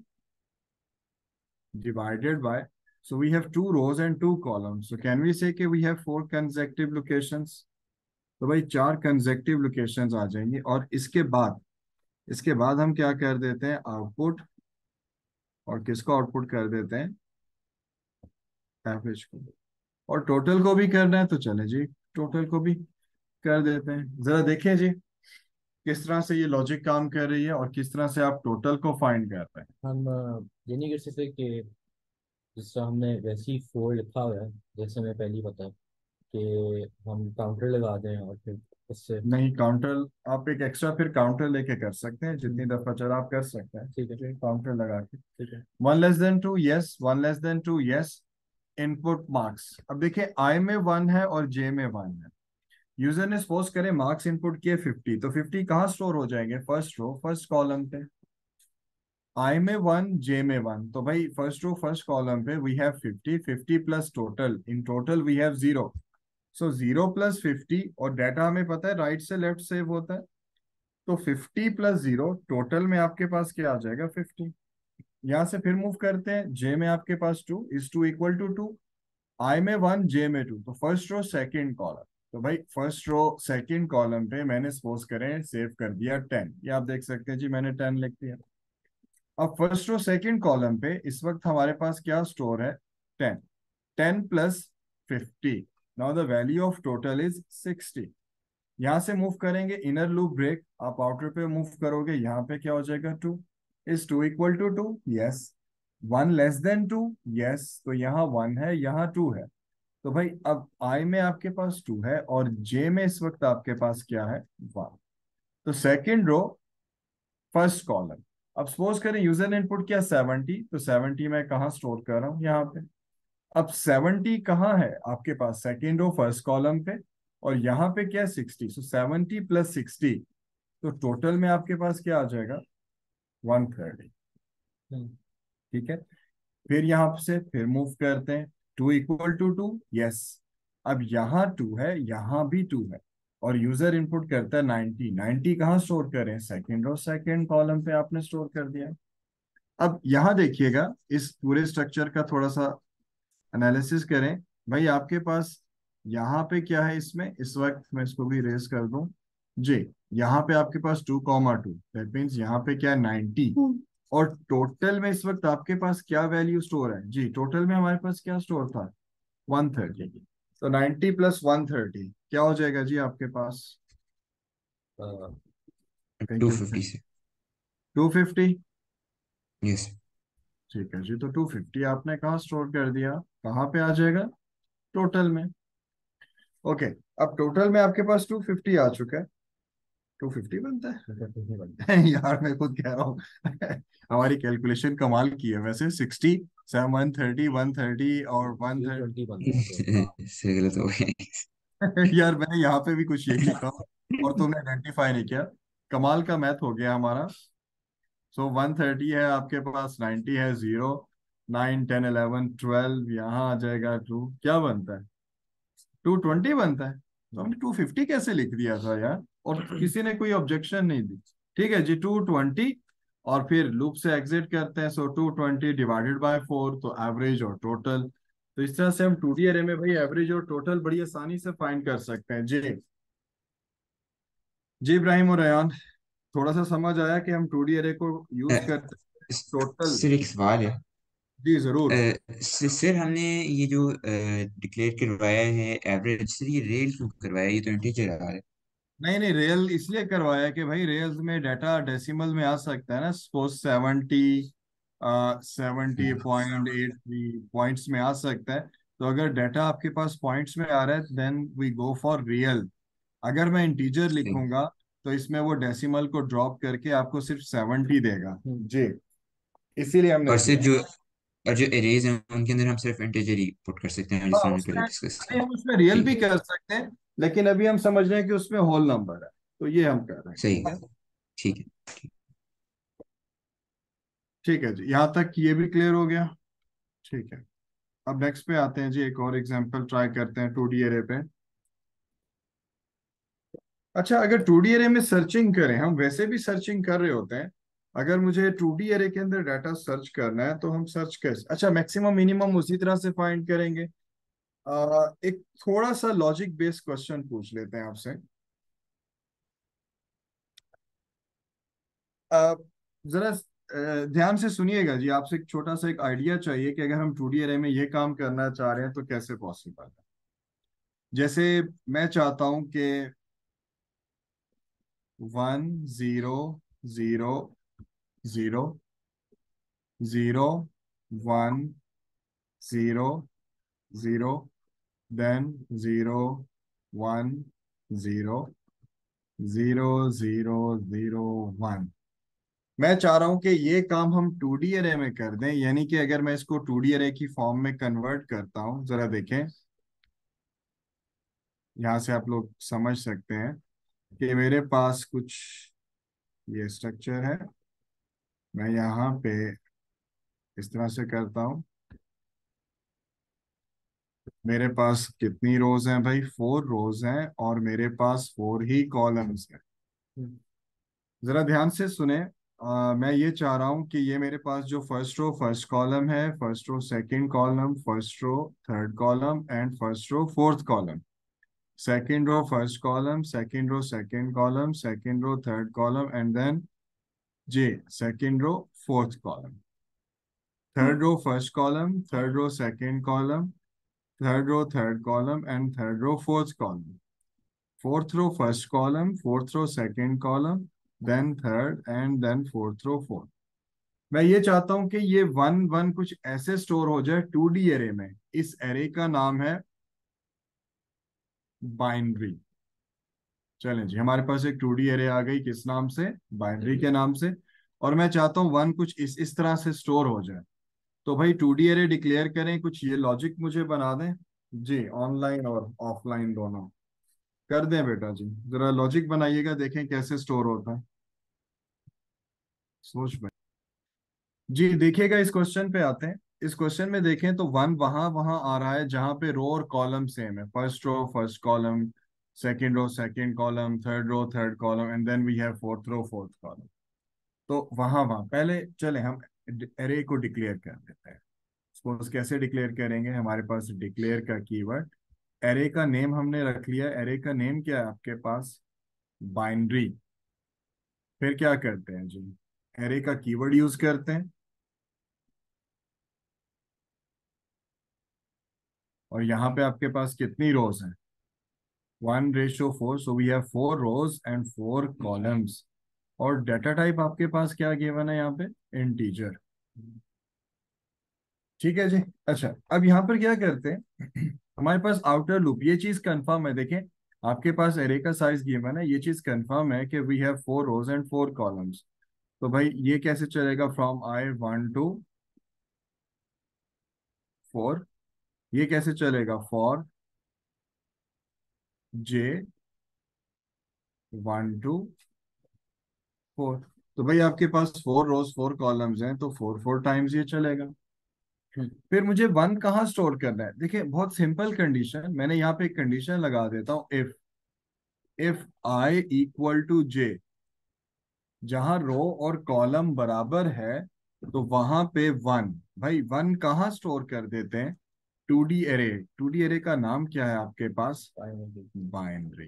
divided by, so we have 2 rows and 2 columns, so can we say कि we have 4 consecutive locations। तो भाई 4 consecutive locations आ जाएंगी। और इसके बाद हम क्या कर देते हैं, आउटपुट, और किसको आउटपुट कर देते हैं, एवरेज को। और टोटल को भी करना है तो चले जी, टोटल को भी कर देते हैं। जरा देखें जी किस तरह से ये लॉजिक काम कर रही है, और किस तरह से आप टोटल को फाइंड कर रहे हैं। हम ये नहीं कर सकते कि जिस तरह हमने वैसे ही फोर लिखा हुआ है, जैसे हमें पहले ही पता है कि हम काउंटर लगा दें और फिर उससे। नहीं, काउंटर आप एक एक्स्ट्रा फिर काउंटर लेके कर सकते हैं, जितनी दफा चला आप कर सकते हैं। ठीक है। काउंटर लगा के, ठीक है। 1 <2 यस, 1 <2 यस, इनपुट मार्क्स। अब देखिए आई में 1 है और जे में 1 है। यूजर ने सपोज करे मार्क्स इनपुट किए 50, तो 50 कहाँ स्टोर हो जाएंगे, फर्स्ट रो फर्स्ट कॉलम पे। आई में 1, जे में 1, तो भाई फर्स्ट रो फर्स्ट कॉलम पे we have 50, 50 plus total, in total we have 0। So 0 plus 50, और डाटा हमें पता है राइट से लेफ्ट सेव होता है। तो 50 प्लस 0, टोटल में आपके पास क्या आ जाएगा, 50। यहाँ से फिर मूव करते हैं, जे में आपके पास 2 इज 2 इक्वल टू 2। आई में 1, जे में 2, तो फर्स्ट रो सेकंड कॉलम। तो भाई फर्स्ट रो सेकंड कॉलम पे मैंने सपोज करें सेव कर दिया 10, ये आप देख सकते हैं जी, मैंने 10 लिख दिया। अब फर्स्ट रो सेकंड कॉलम पे इस वक्त हमारे पास क्या स्टोर है, 10। 10 प्लस 50, now the value of total is 60। यहां से मूव करेंगे इनर लूप ब्रेक, आप आउटर पे मूव करोगे, यहाँ पे क्या हो जाएगा, 2। Is 2 equal to 2, yes. 1 less than 2, yes. तो यहाँ 1 है, यहाँ 2 है। तो भाई अब आई में आपके पास 2 है, और जे में इस वक्त आपके पास क्या है, 1। तो सेकेंड रो फर्स्ट कॉलम। अब सपोज करें यूजर ने इनपुट किया 70, तो 70 मैं कहाँ स्टोर कर रहा हूँ, यहाँ पे। अब 70 कहाँ है आपके पास, सेकेंड रो फर्स्ट कॉलम पे, और यहाँ पे क्या है, 60। सो 70 प्लस 60, तो टोटल में आपके पास क्या आ जाएगा, 130। हम्म। ठीक है, फिर यहाँ से फिर मूव करते हैं, 2 इक्वल टू 2, यस। अब यहाँ 2 है, यहाँ भी 2 है, और यूजर इनपुट करता है 90। 90 कहाँ स्टोर करें, सेकेंड रो सेकेंड कॉलम पे आपने स्टोर कर दिया। अब यहाँ देखिएगा, इस पूरे स्ट्रक्चर का थोड़ा सा एनालिसिस करें। भाई आपके पास यहाँ पे क्या है, इसमें इस वक्त मैं इसको भी रेस कर दूं जी, यहाँ पे आपके पास 2,2, दैट मीन्स यहाँ पे क्या है 90। और टोटल में इस वक्त आपके पास क्या वैल्यू स्टोर है जी? टोटल में हमारे पास क्या स्टोर था? 130। तो 90 प्लस 130 क्या हो जाएगा जी आपके पास? Two thank you. फिफ्टी से। 250। यस। ठीक है जी, तो 250 आपने कहाँ स्टोर कर दिया? कहाँ पे आ जाएगा? टोटल में। ओके, अब टोटल में आपके पास 250 आ चुका है। 250 बनता है। मतलब कुछ नहीं बनता। यार मैं खुद कह रहा हूँ हमारी कैलकुलेशन कमाल की है वैसे। 60, 130, 130 और 130। 320 बनता है तो। से गलत हो गई। यार मैंने यहाँ पे भी कुछ यही लिखा और तुमने आइडेंटिफाई नहीं किया। कमाल का मैथ हो गया हमारा। सो 130 है आपके पास, 90 है, 0, 9, 10, 11, 12, यहाँ आ जाएगा 2। क्या बनता है? 220 बनता है। तो हमने 250 कैसे लिख दिया था यार, और किसी ने कोई ऑब्जेक्शन नहीं दी। ठीक है जी, 220। और फिर लूप से एग्जिट करते हैं, सो 220 डिवाइडेड बाय 4, तो एवरेज और टोटल। तो इस तरह से हम 2D अरे में भाई एवरेज और टोटल बड़ी आसानी से फाइंड कर सकते हैं जी। जी इब्राहिम और रेयान, थोड़ा सा समझ आया कि हम 2D अरे को यूज करते हैं टोटल? सर एक सवाल है। जी जरूर। सर हमने ये जो डिक्लेयर करवाया है एवरेज, सर ये रेल क्यों करवाया? ये तो इंटीजर आ रहा है। नहीं नहीं, रियल इसलिए करवाया कि भाई रियल्स में डाटा डेसिमल में आ सकता है ना। सपोज 70.83 पॉइंट्स में आ सकता है। तो अगर डाटा आपके पास पॉइंट्स में आ रहा है then we go for real. अगर मैं इंटीजर सही। लिखूंगा तो इसमें वो डेसिमल को ड्रॉप करके आपको सिर्फ 70 देगा जी। इसीलिए हमने और किया। सर जो एरेज हैं उनके अंदर हम सिर्फ इंटीजर ही पुट कर सकते हैं, हाँ जैसे हमने उसमें, पहले डिस्कस नहीं किया। हम उसमें रियल भी ठीक है। कर सकते हैं, लेकिन अभी हम समझ रहे हैं कि उसमें होल नंबर है, तो ये हम कर रहे हैं। सही ठीक है। है। ठीक है। ठीक है जी, यहाँ तक ये भी क्लियर हो गया। ठीक है, अब नेक्स्ट पे आते हैं जी। एक और एग्जांपल ट्राई करते हैं 2D एरे पे। अच्छा, अगर 2D एरे में सर्चिंग करें, हम वैसे भी सर्चिंग कर रहे होते हैं। अगर मुझे 2D एरे के अंदर डाटा सर्च करना है तो हम सर्च कैसे? अच्छा, मैक्सिमम मिनिमम उसी तरह से फाइंड करेंगे। एक थोड़ा सा लॉजिक बेस्ड क्वेश्चन पूछ लेते हैं आपसे। अ, जरा ध्यान से सुनिएगा जी। आपसे एक छोटा सा एक आइडिया चाहिए कि अगर हम 2D एरे में ये काम करना चाह रहे हैं तो कैसे पॉसिबल है। जैसे मैं चाहता हूं कि 1 0 0 0 1 0 0, देन 0 1 0 0 0 0 1। मैं चाह रहा हूं कि ये काम हम 2D अरे में कर दें, यानी कि अगर मैं इसको 2D अरे की फॉर्म में कन्वर्ट करता हूं, जरा देखें। यहां से आप लोग समझ सकते हैं कि मेरे पास कुछ ये स्ट्रक्चर है। मैं यहाँ पे इस तरह से करता हूँ। मेरे पास कितनी रोज हैं भाई? 4 रोज हैं और मेरे पास 4 ही कॉलम्स हैं। जरा ध्यान से सुने। मैं ये चाह रहा हूँ कि ये मेरे पास जो फर्स्ट रो फर्स्ट कॉलम है, first row second column, first row third column and first row fourth column, second row first column, second row second column, second row third column and then J second row fourth column, third row first column, third row second column, third row third column and third row fourth column, fourth row first column, fourth row second column, then third and then fourth row fourth. मैं ये चाहता हूं कि ये one one कुछ ऐसे store हो जाए 2D एरे में। इस एरे का नाम है बाइनरी। चलें जी, हमारे पास एक 2D एरे आ गई, किस नाम से? बाइनरी के नाम से। और मैं चाहता हूँ वन कुछ इस तरह से स्टोर हो जाए। तो भाई 2D एरे डिक्लेयर करें, कुछ ये लॉजिक मुझे बना दें जी, ऑनलाइन और ऑफलाइन दोनों। कर दें बेटा जी, जरा लॉजिक बनाइएगा, देखें कैसे स्टोर होता है। सोच में जी देखिएगा, इस क्वेश्चन पे आते हैं। इस क्वेश्चन में देखें तो वन वहां वहां आ रहा है जहां पे रो और कॉलम सेम है। First row first column, second row second column, third row third column and then we have fourth row fourth column. तो वहां वहां पहले चले हम एरे को डिक्लेयर कर देते हैं। सपोज कैसे डिक्लेयर करेंगे? हमारे पास डिक्लेयर का कीवर्ड, एरे का नेम हमने रख लिया। एरे का नेम क्या है आपके पास? बाइनरी। फिर क्या करते हैं जी, एरे का कीवर्ड यूज करते हैं, और यहाँ पे आपके पास कितनी रोज हैं, 1:4, so we have 4 rows and 4 columns। और डाटा टाइप आपके पास क्या गिवन है यहाँ पे, इंटीजर। ठीक है जी। अच्छा, अब यहाँ पर क्या करते हैं हमारे पास आउटर लूप, ये चीज कंफर्म है, देखें आपके पास एरे का साइज गिवन है, ये चीज कंफर्म है कि we have 4 rows and 4 columns। तो भाई ये कैसे चलेगा, फ्रॉम आई 1 to 4, ये कैसे चलेगा, फॉर J 1 to 4। तो भाई आपके पास 4 rows 4 columns हैं, तो 4 4 टाइम्स ये चलेगा। फिर मुझे 1 कहाँ स्टोर करना है, देखिए बहुत सिंपल कंडीशन, मैंने यहाँ पे एक कंडीशन लगा देता हूँ, if I equal to J, जहां रो और कॉलम बराबर है तो वहां पे 1। भाई 1 कहाँ स्टोर कर देते हैं, 2D एरे। 2D एरे का नाम क्या है आपके पास, बाइनरी।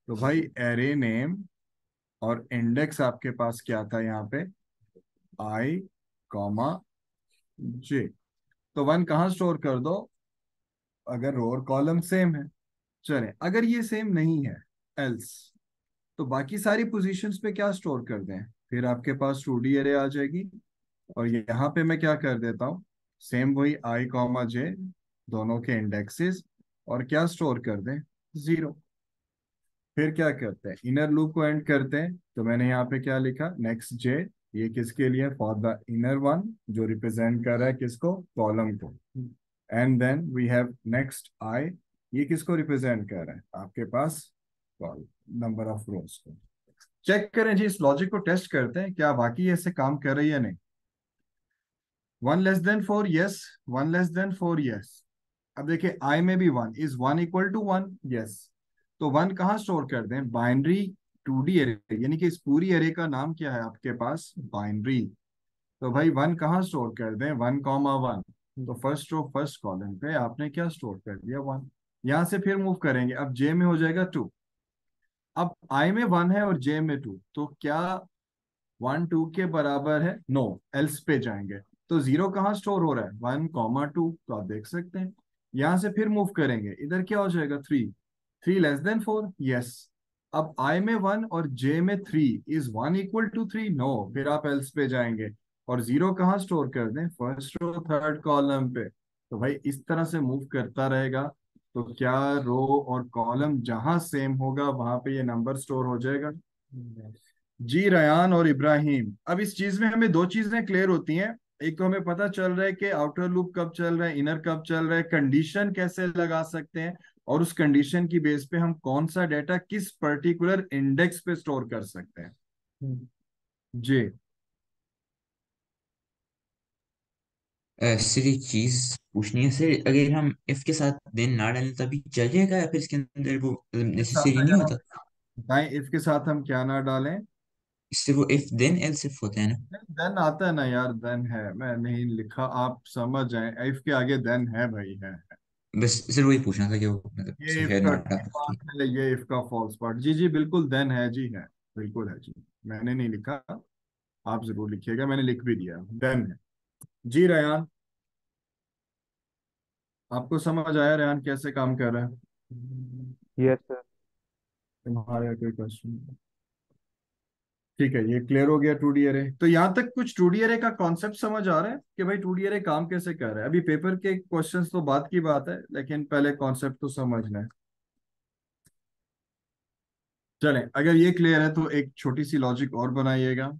तो भाई एरे नेम और इंडेक्स आपके पास क्या था यहाँ पे, I, J। तो 1 कहाँ स्टोर कर दो, अगर रो और कॉलम सेम है। चले, अगर ये सेम नहीं है, एल्स, तो बाकी सारी पोजीशंस पे क्या स्टोर कर दें, फिर आपके पास 2D एरे आ जाएगी। और यहाँ पे मैं क्या कर देता हूँ, सेम वही I, J, दोनों के इंडेक्सेस, और क्या स्टोर कर दें, 0। फिर क्या करते हैं, इनर लूप को एंड करते हैं, तो मैंने यहाँ पे क्या लिखा, नेक्स्ट J, ये किसके लिए, फॉर द इनर वन, जो रिप्रेजेंट कर रहा है किसको, कॉलम को। And then we have next I, ये किसको रिप्रेजेंट कर रहा है, आपके पास नंबर ऑफ रोज को। चेक करें जी, इस लॉजिक को टेस्ट करते हैं क्या बाकी ऐसे काम कर रही है नहीं। 1 <4, यस। 1 <4, यस। अब देखिए आई में भी 1, इज 1 इक्वल टू 1, यस। तो 1 कहाँ स्टोर कर दें, बाइनरी 2D एरे, यानी कि इस पूरी एरे का नाम क्या है आपके पास, बाइनरी। तो भाई 1 कहाँ स्टोर कर दें, 1, 1। तो फर्स्ट रो फर्स्ट कॉलम पे आपने क्या स्टोर कर दिया, 1। यहां से फिर मूव करेंगे, अब J में हो जाएगा 2। अब I में 1 है और J में 2, तो क्या 1 2 के बराबर है, नो, एल्स पे जाएंगे। तो 0 कहाँ स्टोर हो रहा है, 1, 2, तो आप देख सकते हैं। यहां से फिर मूव करेंगे, इधर क्या हो जाएगा, 3 <4, यस। अब I में 1 और J में 3, इज 1 इक्वल टू 3, नो, फिर आप एल्स पे जाएंगे। और 0 कहाँ स्टोर कर दें, फर्स्ट रो थर्ड कॉलम पे। तो भाई इस तरह से मूव करता रहेगा, तो क्या रो और कॉलम जहां सेम होगा वहां पे ये नंबर स्टोर हो जाएगा। जी रयान और इब्राहिम, अब इस चीज में हमें दो चीजें क्लियर होती हैं। एक तो हमें पता चल रहा है कि आउटर लूप कब चल रहा है, इनर कब चल रहा है, कंडीशन कैसे लगा सकते हैं, और उस कंडीशन की बेस पे हम कौन सा डेटा किस पर्टिकुलर इंडेक्स पे स्टोर कर सकते हैं। जी। सर एक चीज पूछनी है सर, अगर हम इफ के साथ देन ना डालें तभी चल जाएगा, या फिर इसके अंदर वो के साथ नेसेसरी नहीं अगर हम होता। बताएं, इफ के साथ हम क्या ना डालें, इससे वो इफ देन एल्स इफ होता है ना। देन आता है ना यार, देन है, मैं नहीं लिखा, आप समझ जाए, इफ के आगे देन है भाई, है। बस सर वही पूछना था कि वो मतलब ये इफ शायद का ना ट्रू डाल पार्ट ठीक। है, ये इफ का फॉल्स पार्ट, जी जी बिल्कुल देन है जी, है, बिल्कुल है जी। मैंने नहीं लिखा, आप जरूर लिखिएगा, मैंने लिख भी दिया, देन है। जी रयान, आपको समझ आया रयान कैसे काम कर रहा है, यस सर। तुम्हारे कोई क्वेश्चन। ठीक है, ये क्लियर हो गया 2D एरे। तो यहाँ तक कुछ 2D एरे का कॉन्सेप्ट समझ आ रहा है कि भाई 2D एरे काम कैसे कर रहा है। अभी पेपर के क्वेश्चंस तो बात की बात है, लेकिन पहले कॉन्सेप्ट तो समझना है। चलें, अगर ये क्लियर है तो एक छोटी सी लॉजिक और बनाइएगा।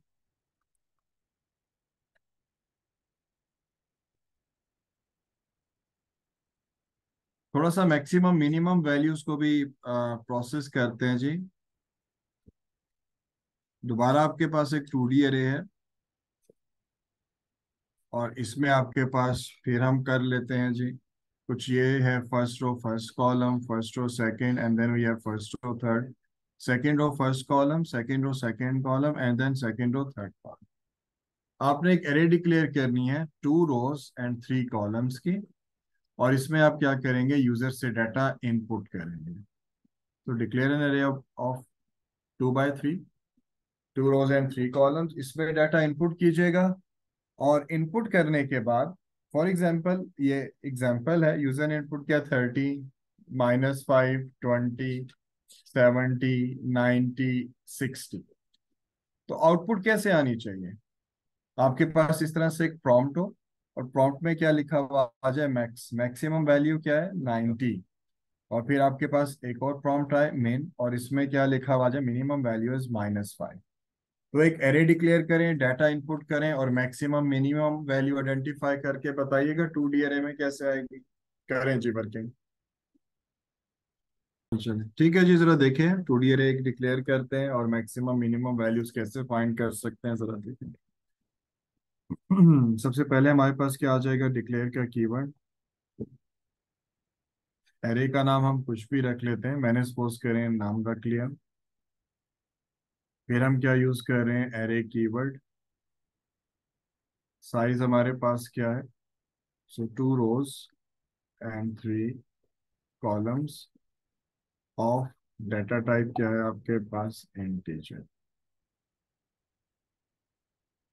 थोड़ा सा मैक्सिमम मिनिमम वैल्यूज को भी प्रोसेस करते हैं जी। दोबारा आपके पास एक 2D एरे है, और इसमें आपके पास फिर हम कर लेते हैं जी, कुछ ये है, first row first column, first row second, and then we have first row third, second row first column, second row second column, and then second row third column. आपने एक एरे डिक्लेयर करनी है 2 rows एंड 3 columns की, और इसमें आप क्या करेंगे, यूजर से डाटा इनपुट करेंगे। तो declare an array of 2 by 3, 2 rows and 3 columns, इसमें डाटा इनपुट कीजिएगा। और इनपुट करने के बाद, फॉर एग्जांपल ये एग्जांपल है, यूजर ने इनपुट किया 30, -5, 20, 70, 90, 60। तो आउटपुट कैसे आनी चाहिए? आपके पास इस तरह से एक प्रॉम्प्ट हो, और प्रॉम्प्ट में क्या लिखा हुआ आ जाए, मैक्सिमम वैल्यू क्या है, 90। और फिर आपके पास एक और प्रॉम्प्ट आए मेन, और इसमें क्या लिखा हुआ आ जाए, मिनिमम वैल्यू इज -5। तो एक एरे डिक्लेयर करें, डाटा इनपुट करें, और मैक्सिमम मिनिमम वैल्यू आइडेंटिफाई करके बताइएगा 2D एरे में कैसे आएगी। करें जी वर्किंग। चलिए ठीक है जी, जरा देखें 2D एरे एक डिक्लेयर करते हैं और मैक्सिमम मिनिमम वैल्यूज कैसे फाइंड कर सकते हैं, जरा देखें। सबसे पहले हमारे पास क्या आ जाएगा, डिक्लेयर का कीवर्ड। एरे का नाम हम कुछ भी रख लेते हैं, मैंने सपोज करें नाम रख लिया। फिर हम क्या यूज कर रहे हैं, एरे कीवर्ड। साइज हमारे पास क्या है, so 2 rows and 3 columns of, data type क्या है आपके पास, इंटीजर।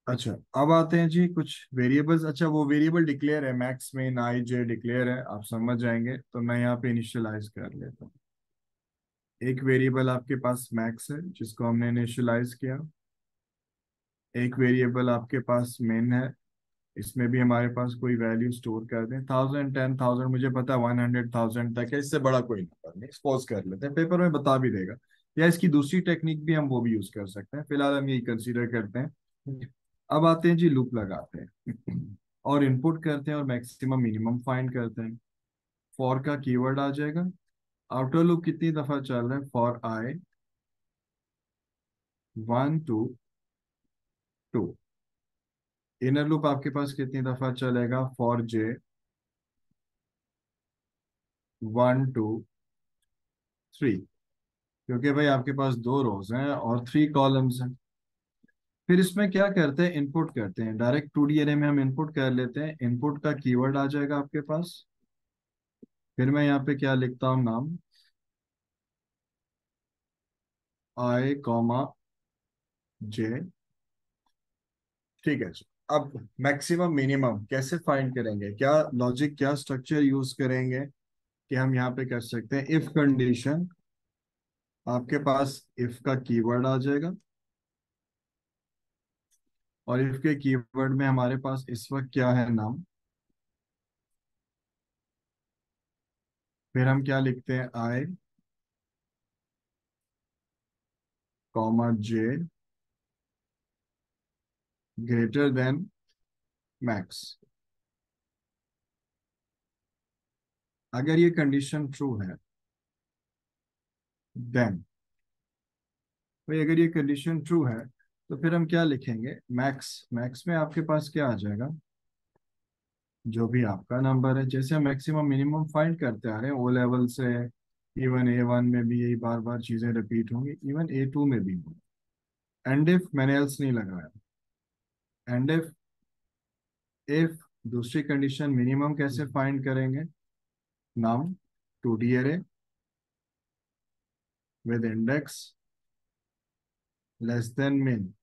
अच्छा, अब आते हैं जी कुछ वेरिएबल्स। अच्छा, वो वेरिएबल डिक्लेयर है, मैक्स में आई जे डिक्लेयर है, आप समझ जाएंगे। तो मैं यहाँ पे इनिशियलाइज कर लेता हूँ। एक वेरिएबल आपके पास मैक्स है जिसको हमने इनिशियलाइज किया। एक वेरिएबल आपके पास मेन है, इसमें भी हमारे पास कोई वैल्यू स्टोर कर दें, 1000, 10,000, मुझे पता है 100,000 तक है, इससे बड़ा कोई नंबर नहीं, सपोज कर लेते हैं, पेपर में बता भी देगा। या इसकी दूसरी टेक्निक भी हम वो भी यूज कर सकते हैं, फिलहाल हम यही कंसीडर करते हैं। अब आते हैं जी, लूप लगाते हैं और इनपुट करते हैं और मैक्सिमम मिनिमम फाइंड करते हैं। फॉर का कीवर्ड आ जाएगा। आउटर लूप कितनी दफा चल रहा है, for I 1 to 2। Inner loop आपके पास कितनी दफा चलेगा, फॉर जे 1 to 3। क्योंकि भाई आपके पास 2 रोज हैं और 3 कॉलम्स हैं। फिर इसमें क्या करते हैं, इनपुट करते हैं, डायरेक्ट 2D एरे में हम इनपुट कर लेते हैं। इनपुट का कीवर्ड आ जाएगा आपके पास। फिर मैं यहाँ पे क्या लिखता हूँ, नाम आई कॉमा जे। ठीक है जी। अब मैक्सिमम मिनिमम कैसे फाइंड करेंगे, क्या लॉजिक, क्या स्ट्रक्चर यूज करेंगे कि हम यहाँ पे कर सकते हैं, इफ कंडीशन। आपके पास इफ का कीवर्ड आ जाएगा, और इफ के कीवर्ड में हमारे पास इस वक्त क्या है, नाम। फिर हम क्या लिखते हैं, आई कॉमा जे ग्रेटर देन मैक्स। अगर ये कंडीशन ट्रू है, देन, भाई अगर ये कंडीशन ट्रू है तो फिर हम क्या लिखेंगे, मैक्स। मैक्स में आपके पास क्या आ जाएगा, जो भी आपका नंबर है। जैसे हम मैक्सिमम मिनिमम फाइंड करते आ रहे हैं ओ लेवल से, इवन A1 में भी यही बार बार चीजें रिपीट होंगी, इवन A2 में भी होंगी। एंड इफ, मैंने एल्स नहीं लगाया। एंड इफ दूसरी कंडीशन मिनिमम कैसे फाइंड करेंगे, नाम 2D array with index less than मिन।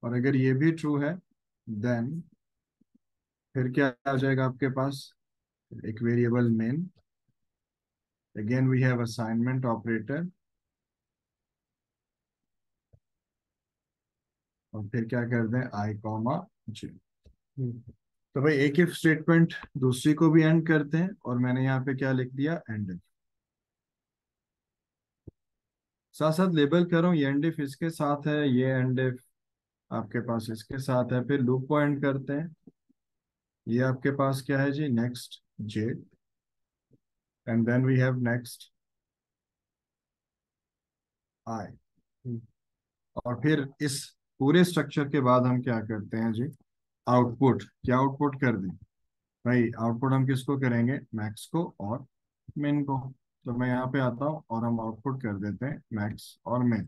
और अगर ये भी ट्रू है, देन फिर क्या आ जाएगा आपके पास, एक variable main. Again we have assignment operator, और फिर क्या कर दें, आई कॉमा जे। तो भाई एक इफ स्टेटमेंट दूसरी को भी एंड करते हैं, और मैंने यहाँ पे क्या लिख दिया, एंड इफ। साथ साथ लेबल कर रहा हूँ, ये एंड इफ इसके साथ है, ये एंड इफ आपके पास इसके साथ है। फिर लूप को एंड करते हैं। ये आपके पास क्या है जी, next J, and then we have next I. और फिर इस पूरे स्ट्रक्चर के बाद हम क्या करते हैं जी, आउटपुट। क्या आउटपुट कर दें भाई, आउटपुट हम किसको करेंगे, मैक्स को और मिन को। तो मैं यहाँ पे आता हूँ और हम आउटपुट कर देते हैं मैक्स और मिन।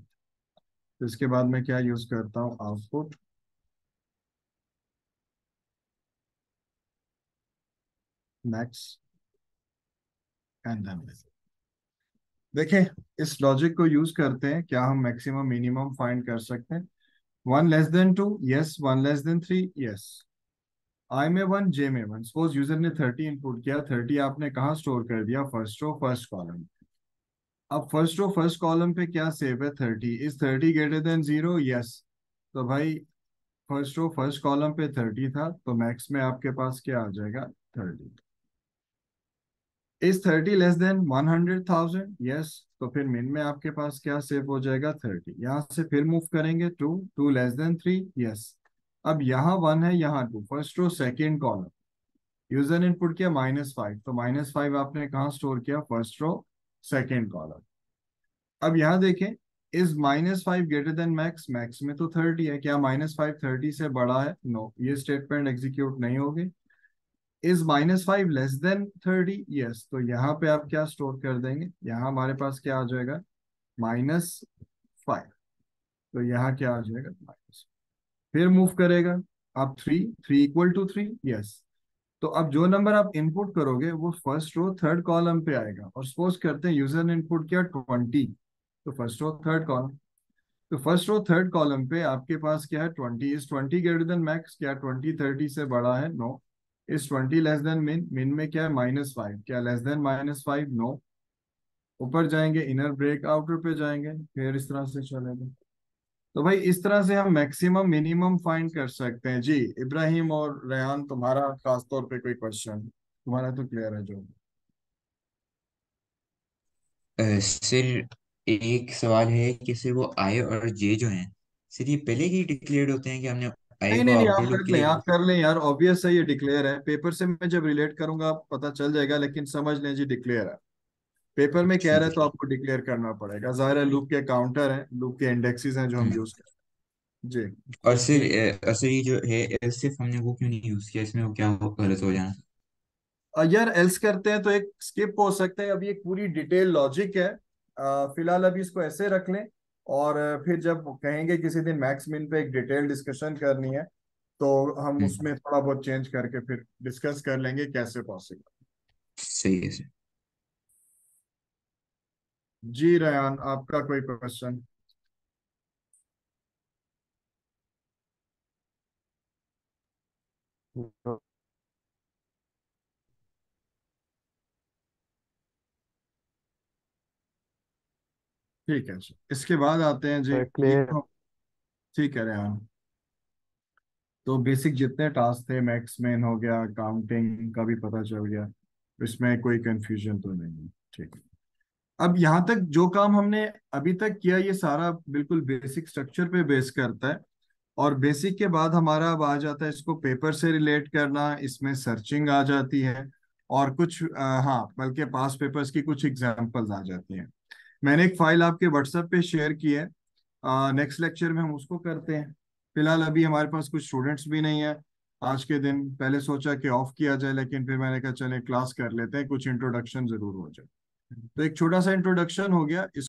तो इसके बाद मैं क्या यूज करता हूँ, आउटपुट मैक्स एंड देन मिन। देखें, इस लॉजिक को यूज करते हैं, क्या हम मैक्सिमम मिनिमम फाइंड कर सकते हैं? 1 <2, यस। 1 <3, यस। आई में 1, जे में 1। सपोज यूजर ने 30 इनपुट किया, 30 आपने कहाँ स्टोर कर दिया? First row first column. अब फर्स्ट रो फर्स्ट कॉलम पे क्या सेव है? 30। Is 30 greater than 0? यस। तो भाई फर्स्ट रो फर्स्ट कॉलम पे 30 था, तो मैक्स में आपके पास क्या आ जाएगा? 30। Is 30 less than 100,000? यस। तो फिर मिन में आपके पास क्या सेव हो जाएगा? 30। यहाँ से फिर मूव करेंगे, 2, 2 लेस देन 3? यस। अब यहाँ 1 है, यहाँ 2, first row second column. User ने इनपुट किया -5, तो -5 आपने कहाँ स्टोर किया? First row second column. अब यहाँ देखें, is -5 greater than max? Max में तो 30 है, क्या -5 30 से बड़ा है? नो, ये स्टेटमेंट एग्जीक्यूट नहीं होगी। Is -5 less than 30? यस। तो यहाँ पे आप क्या स्टोर कर देंगे? यहाँ हमारे पास क्या आ जाएगा? -5। तो यहाँ क्या आ जाएगा? माइनस। फिर मूव करेगा, आप 3, 3 इक्वल टू 3? यस। तो अब जो नंबर आप इनपुट करोगे वो फर्स्ट रो थर्ड कॉलम पे आएगा। और सपोज करते हैं यूजर ने इनपुट किया 20, तो फर्स्ट रो थर्ड कॉलम। तो फर्स्ट रो थर्ड कॉलम पे आपके पास क्या है? 20। Is 20 greater than max? क्या 20 30 से बड़ा है? नो। इज 20 लेस देन मिन? मिन में क्या है? -5, क्या लेस देन -5? नो। ऊपर जाएंगे, इनर ब्रेक आउटर पे जाएंगे, फिर इस तरह से चलेगा। तो भाई इस तरह से हम मैक्सिमम मिनिमम फाइंड कर सकते हैं जी। इब्राहिम और रेहान, तुम्हारा खास तौर पे कोई क्वेश्चन? तुम्हारा तो क्लियर है जो। सर एक सवाल है कि सर वो आई और जे जो हैं, सर ये पहले ही डिक्लेयर्ड होते हैं कि हमने आई नहीं को नहीं नहीं, आप आउटपुट कर के लें, लिए आप use-। कर लें यार, ऑब्वियस है, ये डिक्लेयर है। पेपर से मैं जब रिलेट करूंगा पता चल जाएगा, लेकिन समझ लें जी डिक्लेयर है। पेपर में कह ठीक रहा है है तो ठीक। आपको डिक्लेयर करना पड़ेगा। जाहिर है, लूप के काउंटर हैं, लूप के इंडेक्सेस हैं जो हम हम्म। यूज करते हैं जी। और सर ये जो है सिर्फ हमने वो क्यों नहीं यूज किया, इसमें वो क्या गलत हो जाना? यार एल्स करते हैं तो एक स्किप हो सकता है। अभी एक पूरी डिटेल लॉजिक है। फिलहाल अभी इसको ऐसे रख लें, और फिर जब कहेंगे किसी दिन मैक्स मिन पे एक डिटेल डिस्कशन करनी है, तो हम हम्म। उसमें थोड़ा बहुत चेंज करके फिर डिस्कस कर लेंगे कैसे पॉसिबल। सही है सर। जी रयान, आपका कोई क्वेश्चन? ठीक है जी, इसके बाद आते हैं जी। ये क्लियर। तो ठीक है रेहान। तो बेसिक जितने टास्क थे, मैक्स मेन हो गया, काउंटिंग का भी पता चल गया, इसमें कोई कंफ्यूजन तो नहीं है। ठीक है। अब यहाँ तक जो काम हमने अभी तक किया, ये सारा बिल्कुल बेसिक स्ट्रक्चर पे बेस करता है। और बेसिक के बाद हमारा अब आ जाता है इसको पेपर से रिलेट करना, इसमें सर्चिंग आ जाती है, और कुछ हाँ, बल्कि पास पेपर्स की कुछ एग्जांपल्स आ जाती हैं। मैंने एक फाइल आपके व्हाट्सएप पे शेयर की है, नेक्स्ट लेक्चर में हम उसको करते हैं। फिलहाल अभी हमारे पास कुछ स्टूडेंट्स भी नहीं है आज के दिन। पहले सोचा कि ऑफ किया जाए, लेकिन फिर मैंने कहा चले क्लास कर लेते हैं, कुछ इंट्रोडक्शन जरूर हो जाए। तो एक छोटा सा इंट्रोडक्शन हो गया।